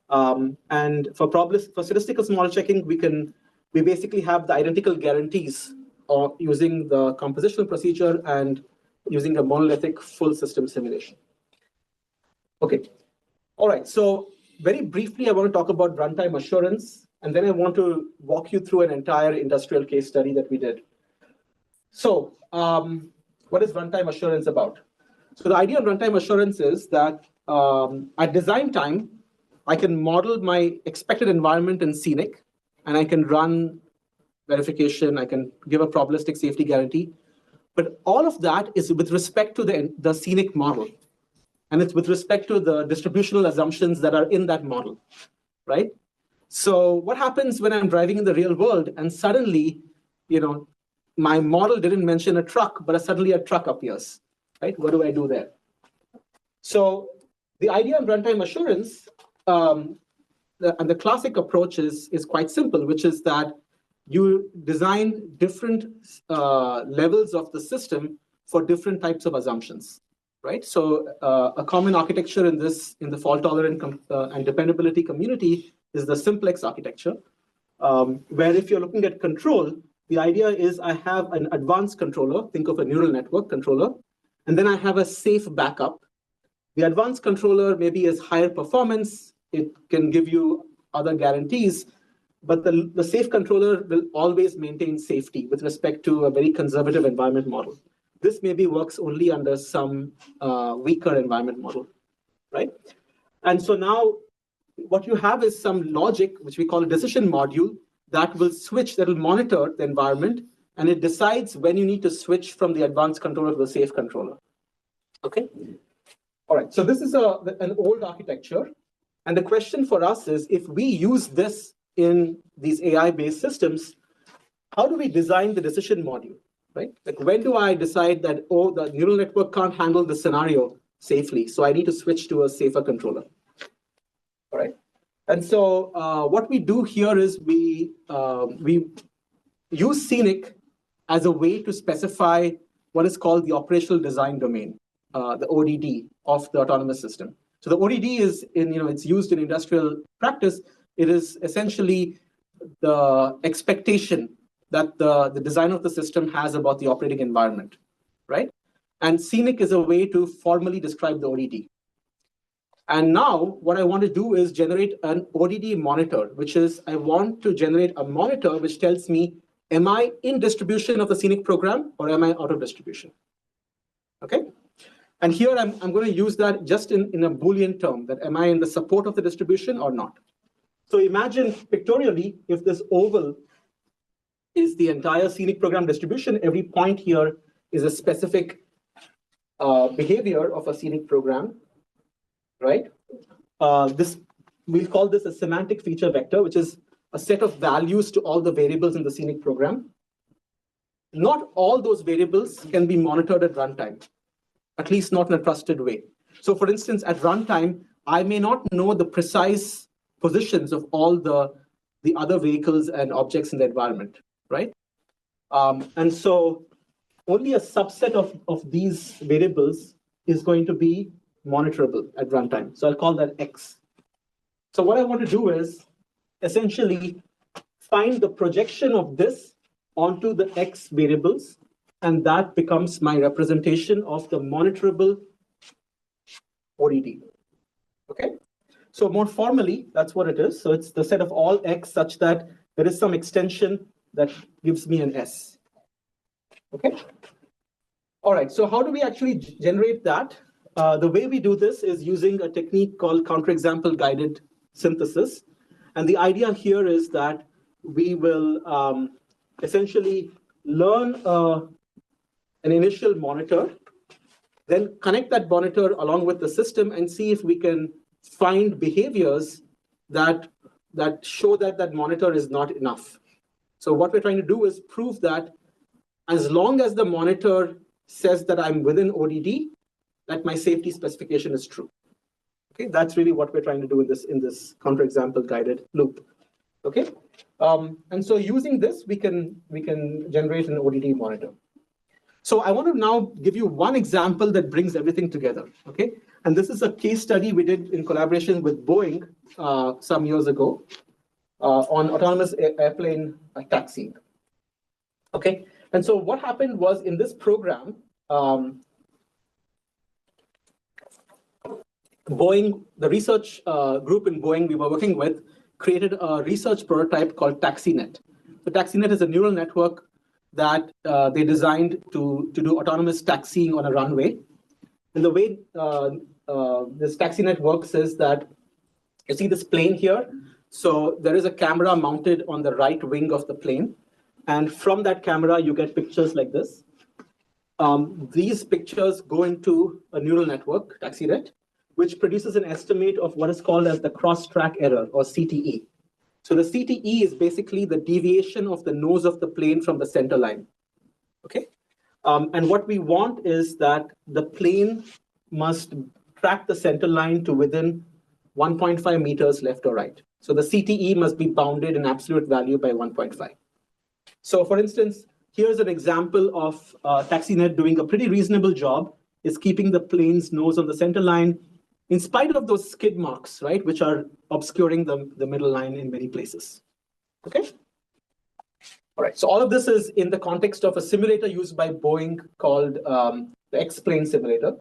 [SPEAKER 1] And for statistical model checking, we basically have the identical guarantees of using the compositional procedure and using a monolithic full system simulation. Okay, all right. So very briefly, I want to talk about runtime assurance, and then I want to walk you through an entire industrial case study that we did. So what is runtime assurance about? So the idea of runtime assurance is that at design time, I can model my expected environment in Scenic, and I can run verification, I can give a probabilistic safety guarantee. But all of that is with respect to the Scenic model. And it's with respect to the distributional assumptions that are in that model, right? So what happens when I'm driving in the real world and suddenly, my model didn't mention a truck, but suddenly a truck appears, right? What do I do there? So the idea of runtime assurance, and the classic approach is quite simple, which is that you design different levels of the system for different types of assumptions, right? So a common architecture in the fault-tolerant and dependability community is the simplex architecture, where if you're looking at control, the idea is I have an advanced controller, think of a neural network controller, and then I have a safe backup. The advanced controller maybe is higher performance, it can give you other guarantees, but the safe controller will always maintain safety with respect to a very conservative environment model. This maybe works only under some weaker environment model, right? And so now what you have is some logic, which we call a decision module, that will monitor the environment, and it decides when you need to switch from the advanced controller to the safe controller. Okay? All right, so this is an old architecture. And the question for us is, if we use this in these AI-based systems, how do we design the decision module, right? Like, when do I decide that, oh, the neural network can't handle the scenario safely, so I need to switch to a safer controller, all right? And so what we do here is we use Scenic as a way to specify what is called the operational design domain, the ODD of the autonomous system. So the ODD is it's used in industrial practice. It is essentially the expectation that the design of the system has about the operating environment, right? And Scenic is a way to formally describe the ODD. And now what I want to do is generate an ODD monitor, which is I want to generate a monitor which tells me, am I in distribution of the Scenic program or am I out of distribution? Okay. And here I'm going to use that just in a Boolean term, that am I in the support of the distribution or not? So imagine pictorially, if this oval is the entire scenic program distribution, every point here is a specific behavior of a scenic program, right? We'll call this a semantic feature vector, which is a set of values to all the variables in the scenic program. Not all those variables can be monitored at runtime, at least not in a trusted way. So for instance, at runtime, I may not know the precise positions of all the other vehicles and objects in the environment, right? And so only a subset of these variables is going to be monitorable at runtime. So I'll call that X. So what I want to do is essentially find the projection of this onto the X variables, and that becomes my representation of the monitorable ODD. Okay? So more formally, that's what it is. So it's the set of all X such that there is some extension that gives me an S. Okay? All right, so how do we actually generate that? The way we do this is using a technique called counterexample guided synthesis. And the idea here is that we will essentially learn an initial monitor, then connect that monitor along with the system and see if we can find behaviors that show that that monitor is not enough. So what we're trying to do is prove that as long as the monitor says that I'm within ODD, that my safety specification is true. Okay, that's really what we're trying to do in this counterexample guided loop. Okay, and so using this, we can generate an ODD monitor. So I want to now give you one example that brings everything together. Okay, and this is a case study we did in collaboration with Boeing some years ago on autonomous airplane taxiing. Okay, and so what happened was in this program, Boeing, the research group in Boeing we were working with, created a research prototype called TaxiNet. So TaxiNet is a neural network that they designed to do autonomous taxiing on a runway. And the way this TaxiNet works is that you see this plane here. So there is a camera mounted on the right wing of the plane. And from that camera, you get pictures like this. These pictures go into a neural network, TaxiNet, which produces an estimate of what is called as the cross-track error, or CTE. So the CTE is basically the deviation of the nose of the plane from the center line. Okay, and what we want is that the plane must track the center line to within 1.5 meters left or right. So the CTE must be bounded in absolute value by 1.5. So for instance, here's an example of TaxiNet doing a pretty reasonable job, is keeping the plane's nose on the center line, in spite of those skid marks, right, which are obscuring the middle line in many places. Okay? All right, so all of this is in the context of a simulator used by Boeing called the X-plane simulator.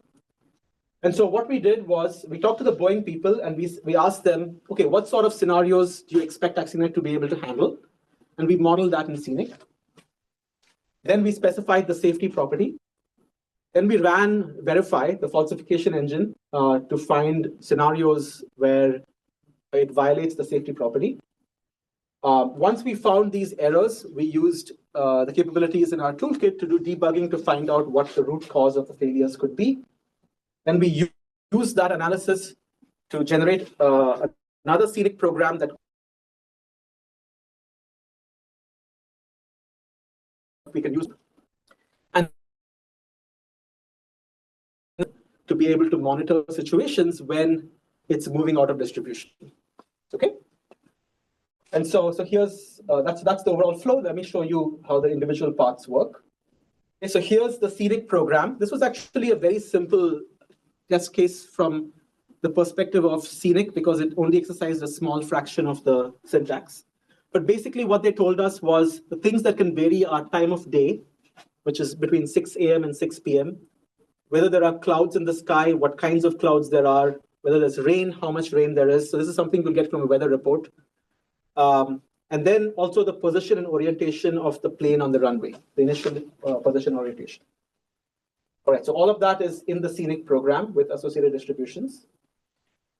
[SPEAKER 1] And so what we did was we talked to the Boeing people and we asked them, okay, what sort of scenarios do you expect TaxiNet to be able to handle? And we modeled that in Scenic. Then we specified the safety property. Then we ran Verify, the falsification engine, to find scenarios where it violates the safety property. Once we found these errors, we used the capabilities in our toolkit to do debugging to find out what the root cause of the failures could be. Then we used that analysis to generate another Scenic program that we can use and to be able to monitor situations when it's moving out of distribution. Okay, and so here's that's the overall flow. Let me show you how the individual parts work. Okay, so here's the Scenic program. This was actually a very simple test case from the perspective of Scenic because it only exercised a small fraction of the syntax. But basically what they told us was the things that can vary are time of day, which is between 6 a.m. and 6 p.m., whether there are clouds in the sky, what kinds of clouds there are, whether there's rain, how much rain there is. So this is something we'll get from a weather report. And then also the position and orientation of the plane on the runway, the initial position orientation. All right, so all of that is in the Scenic program with associated distributions.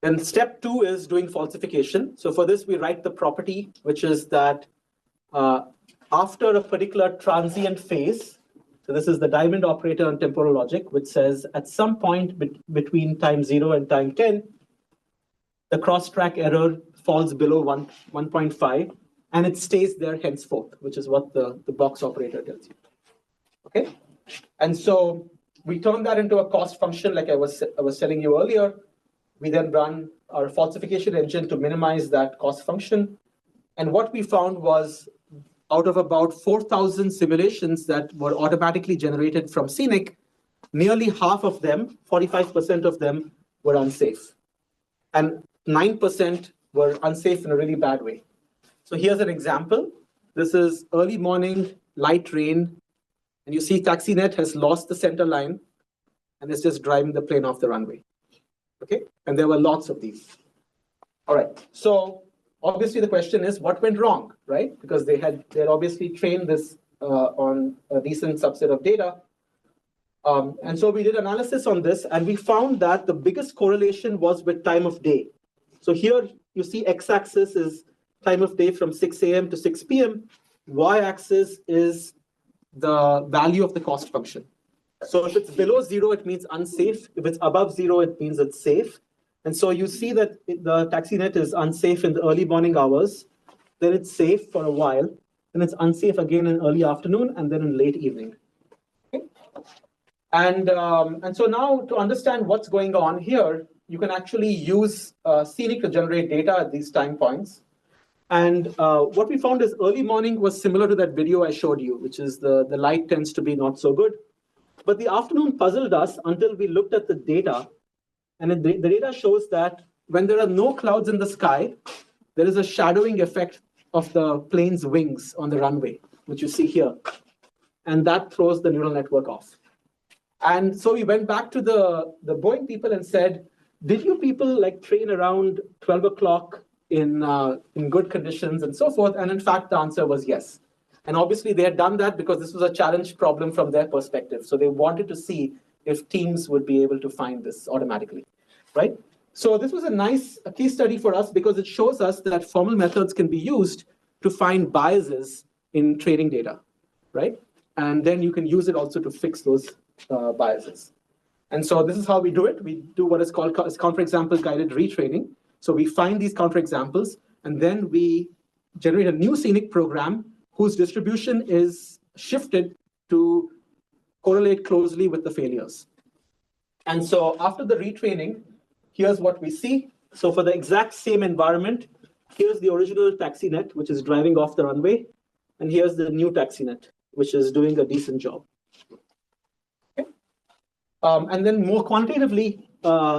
[SPEAKER 1] Then step 2 is doing falsification. So for this, we write the property, which is that after a particular transient phase, so this is the diamond operator on temporal logic, which says at some point between time 0 and time 10, the cross-track error falls below 1.5, and it stays there henceforth, which is what the box operator tells you. Okay, and so we turn that into a cost function, like I was telling you earlier. We then run our falsification engine to minimize that cost function. And what we found was out of about 4,000 simulations that were automatically generated from Scenic, nearly half of them, 45% of them, were unsafe. And 9% were unsafe in a really bad way. So here's an example. This is early morning, light rain, and you see TaxiNet has lost the center line and it's just driving the plane off the runway. Okay, and there were lots of these. All right, so obviously the question is what went wrong, right? Because they had obviously trained this on a decent subset of data. And so we did analysis on this, and we found that the biggest correlation was with time of day. So here you see x-axis is time of day from 6 a.m. to 6 p.m. Y-axis is the value of the cost function. So if it's below 0, it means unsafe. If it's above 0, it means it's safe. And so you see that the TaxiNet is unsafe in the early morning hours, then it's safe for a while, then it's unsafe again in early afternoon, and then in late evening. Okay? And so now to understand what's going on here, you can actually use Scenic to generate data at these time points. And what we found is early morning was similar to that video I showed you, which is the light tends to be not so good. But the afternoon puzzled us until we looked at the data. And the data shows that when there are no clouds in the sky, there is a shadowing effect of the plane's wings on the runway, which you see here. And that throws the neural network off. And so we went back to the Boeing people and said, did you people like train around 12 o'clock in good conditions and so forth? And in fact, the answer was yes. And obviously they had done that because this was a challenge problem from their perspective. So they wanted to see if teams would be able to find this automatically, right? So this was a nice case study for us because it shows us that formal methods can be used to find biases in training data, right? And then you can use it also to fix those biases. And so this is how we do it. We do what is called counterexample guided retraining. So we find these counterexamples, and then we generate a new Scenic program whose distribution is shifted to correlate closely with the failures. And so after the retraining, here's what we see. So for the exact same environment, here's the original TaxiNet, which is driving off the runway. And here's the new TaxiNet, which is doing a decent job. Okay. And then more quantitatively,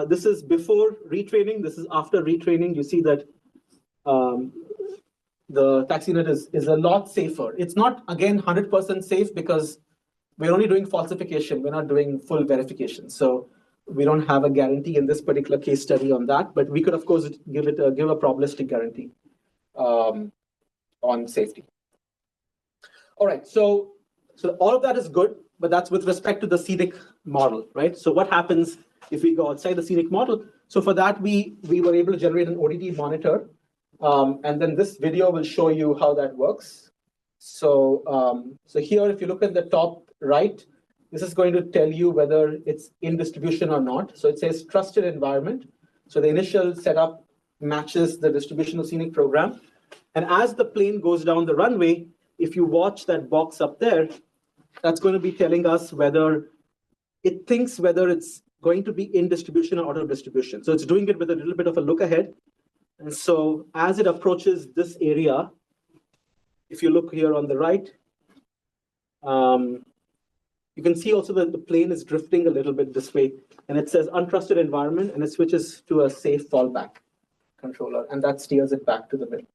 [SPEAKER 1] this is before retraining. This is after retraining. You see that the TaxiNet is a lot safer. It's not, again, 100% safe because we're only doing falsification. We're not doing full verification. So we don't have a guarantee in this particular case study on that, but we could, of course, give a probabilistic guarantee on safety. All right, so all of that is good, but that's with respect to the Scenic model, right? So what happens if we go outside the Scenic model? So for that, we were able to generate an ODD monitor. And then this video will show you how that works. So, so here, if you look at the top right, this is going to tell you whether it's in distribution or not. So it says trusted environment. So the initial setup matches the distribution of Scenic program. And as the plane goes down the runway, if you watch that box up there, that's going to be telling us whether it thinks whether it's going to be in distribution or out of distribution. So it's doing it with a little bit of a look ahead. And so as it approaches this area, if you look here on the right, you can see also that the plane is drifting a little bit this way. And it says untrusted environment, and it switches to a safe fallback controller, and that steers it back to the middle.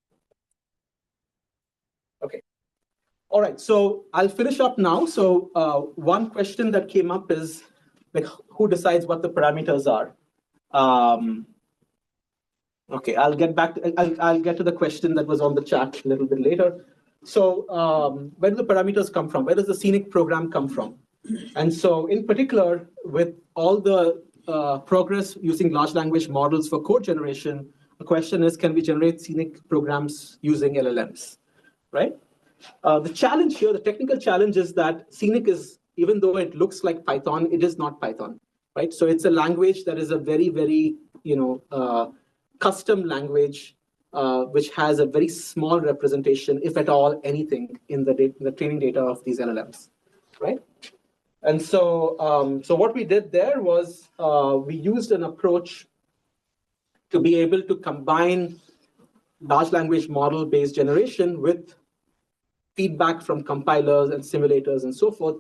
[SPEAKER 1] Okay. All right, so I'll finish up now. So one question that came up is, like, who decides what the parameters are? Okay, I'll get back. I'll get to the question that was on the chat a little bit later. So where do the parameters come from? Where does the Scenic program come from? And so in particular, with all the progress using large language models for code generation, the question is, can we generate scenic programs using LLMs, right? The challenge here, the technical challenge is that Scenic is, even though it looks like Python, it is not Python, right? So it's a language that is a very, very, custom language, which has a very small representation, if at all, anything in the training data of these LLMs, right? And so, so what we did there was we used an approach to be able to combine large language model-based generation with feedback from compilers and simulators and so forth.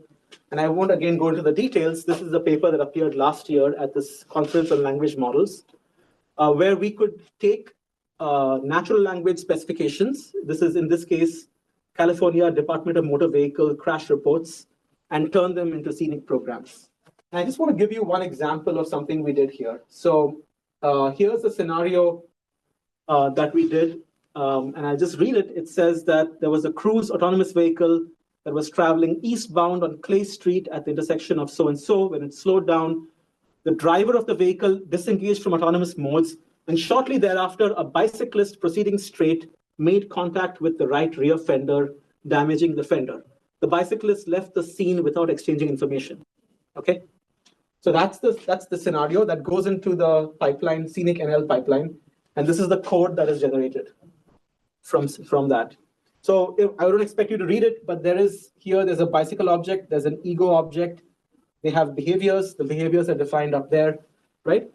[SPEAKER 1] And I won't again go into the details. This is a paper that appeared last year at this conference on language models, where we could take natural language specifications. This is, in this case, California Department of Motor Vehicle crash reports, and turn them into Scenic programs. And I just want to give you one example of something we did here. So here's a scenario that we did. And I'll just read it. It says that there was a Cruise autonomous vehicle that was traveling eastbound on Clay Street at the intersection of so-and-so. When it slowed down, the driver of the vehicle disengaged from autonomous modes, and shortly thereafter, a bicyclist proceeding straight made contact with the right rear fender, damaging the fender. The bicyclist left the scene without exchanging information. Okay? So that's the scenario that goes into the pipeline, Scenic NL pipeline, and this is the code that is generated from that. So I don't expect you to read it, but there's a bicycle object, there's an ego object, they have behaviors, the behaviors are defined up there, right?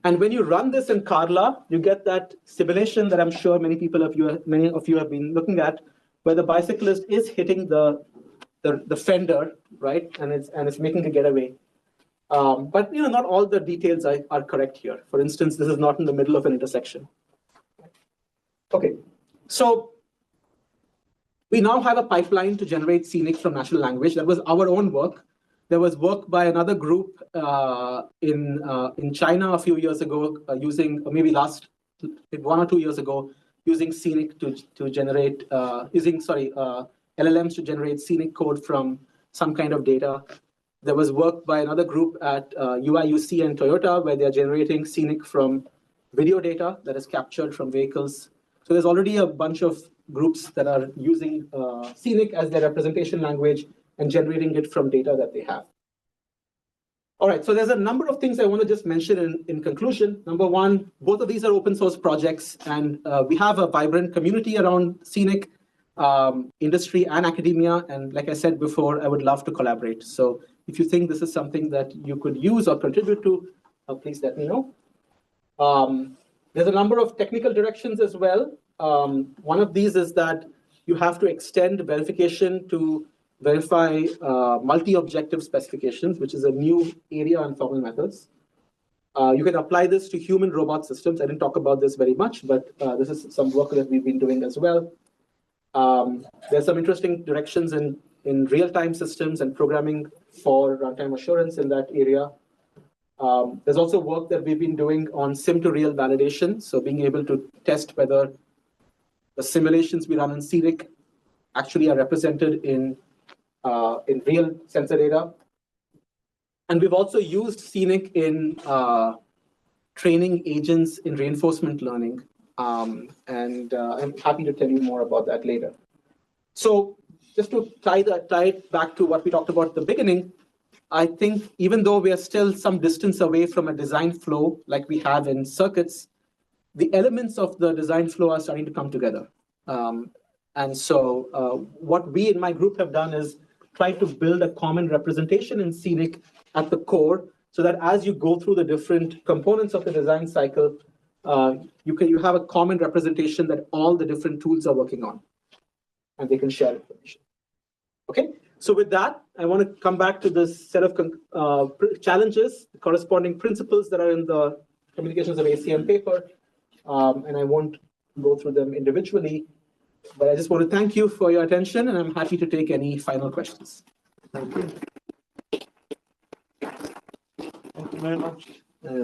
[SPEAKER 1] And when you run this in Carla, you get that simulation that I'm sure many of you have been looking at, where the bicyclist is hitting the fender, right? And it's making a getaway. But not all the details are correct here. For instance, this is not in the middle of an intersection. Okay. So we now have a pipeline to generate Scenic from natural language. That was our own work. There was work by another group in China a few years ago, using, or maybe 1 or 2 years ago, using Scenic to generate, LLMs to generate Scenic code from some kind of data. There was work by another group at UIUC and Toyota, where they're generating Scenic from video data that is captured from vehicles. So there's already a bunch of groups that are using Scenic as their representation language and generating it from data that they have. All right, so there's a number of things I want to just mention in conclusion. Number one, both of these are open source projects, and we have a vibrant community around Scenic, industry and academia. And like I said before, I would love to collaborate. So if you think this is something that you could use or contribute to, please let me know. There's a number of technical directions as well. One of these is that you have to extend verification to verify multi-objective specifications, which is a new area on formal methods. You can apply this to human robot systems. I didn't talk about this very much, but this is some work that we've been doing as well. There's some interesting directions in real-time systems and programming for runtime assurance in that area. There's also work that we've been doing on sim-to-real validation, so being able to test whether the simulations we run in Scenic actually are represented in real sensor data. And we've also used Scenic in training agents in reinforcement learning. And I'm happy to tell you more about that later. So just to tie it back to what we talked about at the beginning, I think even though we are still some distance away from a design flow like we have in circuits, the elements of the design flow are starting to come together. And so what we in my group have done is try to build a common representation in Scenic at the core, so that as you go through the different components of the design cycle, you have a common representation that all the different tools are working on, and they can share information. Okay, so with that, I want to come back to this set of challenges, the corresponding principles that are in the Communications of ACM paper, and I won't go through them individually, but I just want to thank you for your attention, and I'm happy to take any final questions. Thank you.
[SPEAKER 2] Thank you very much.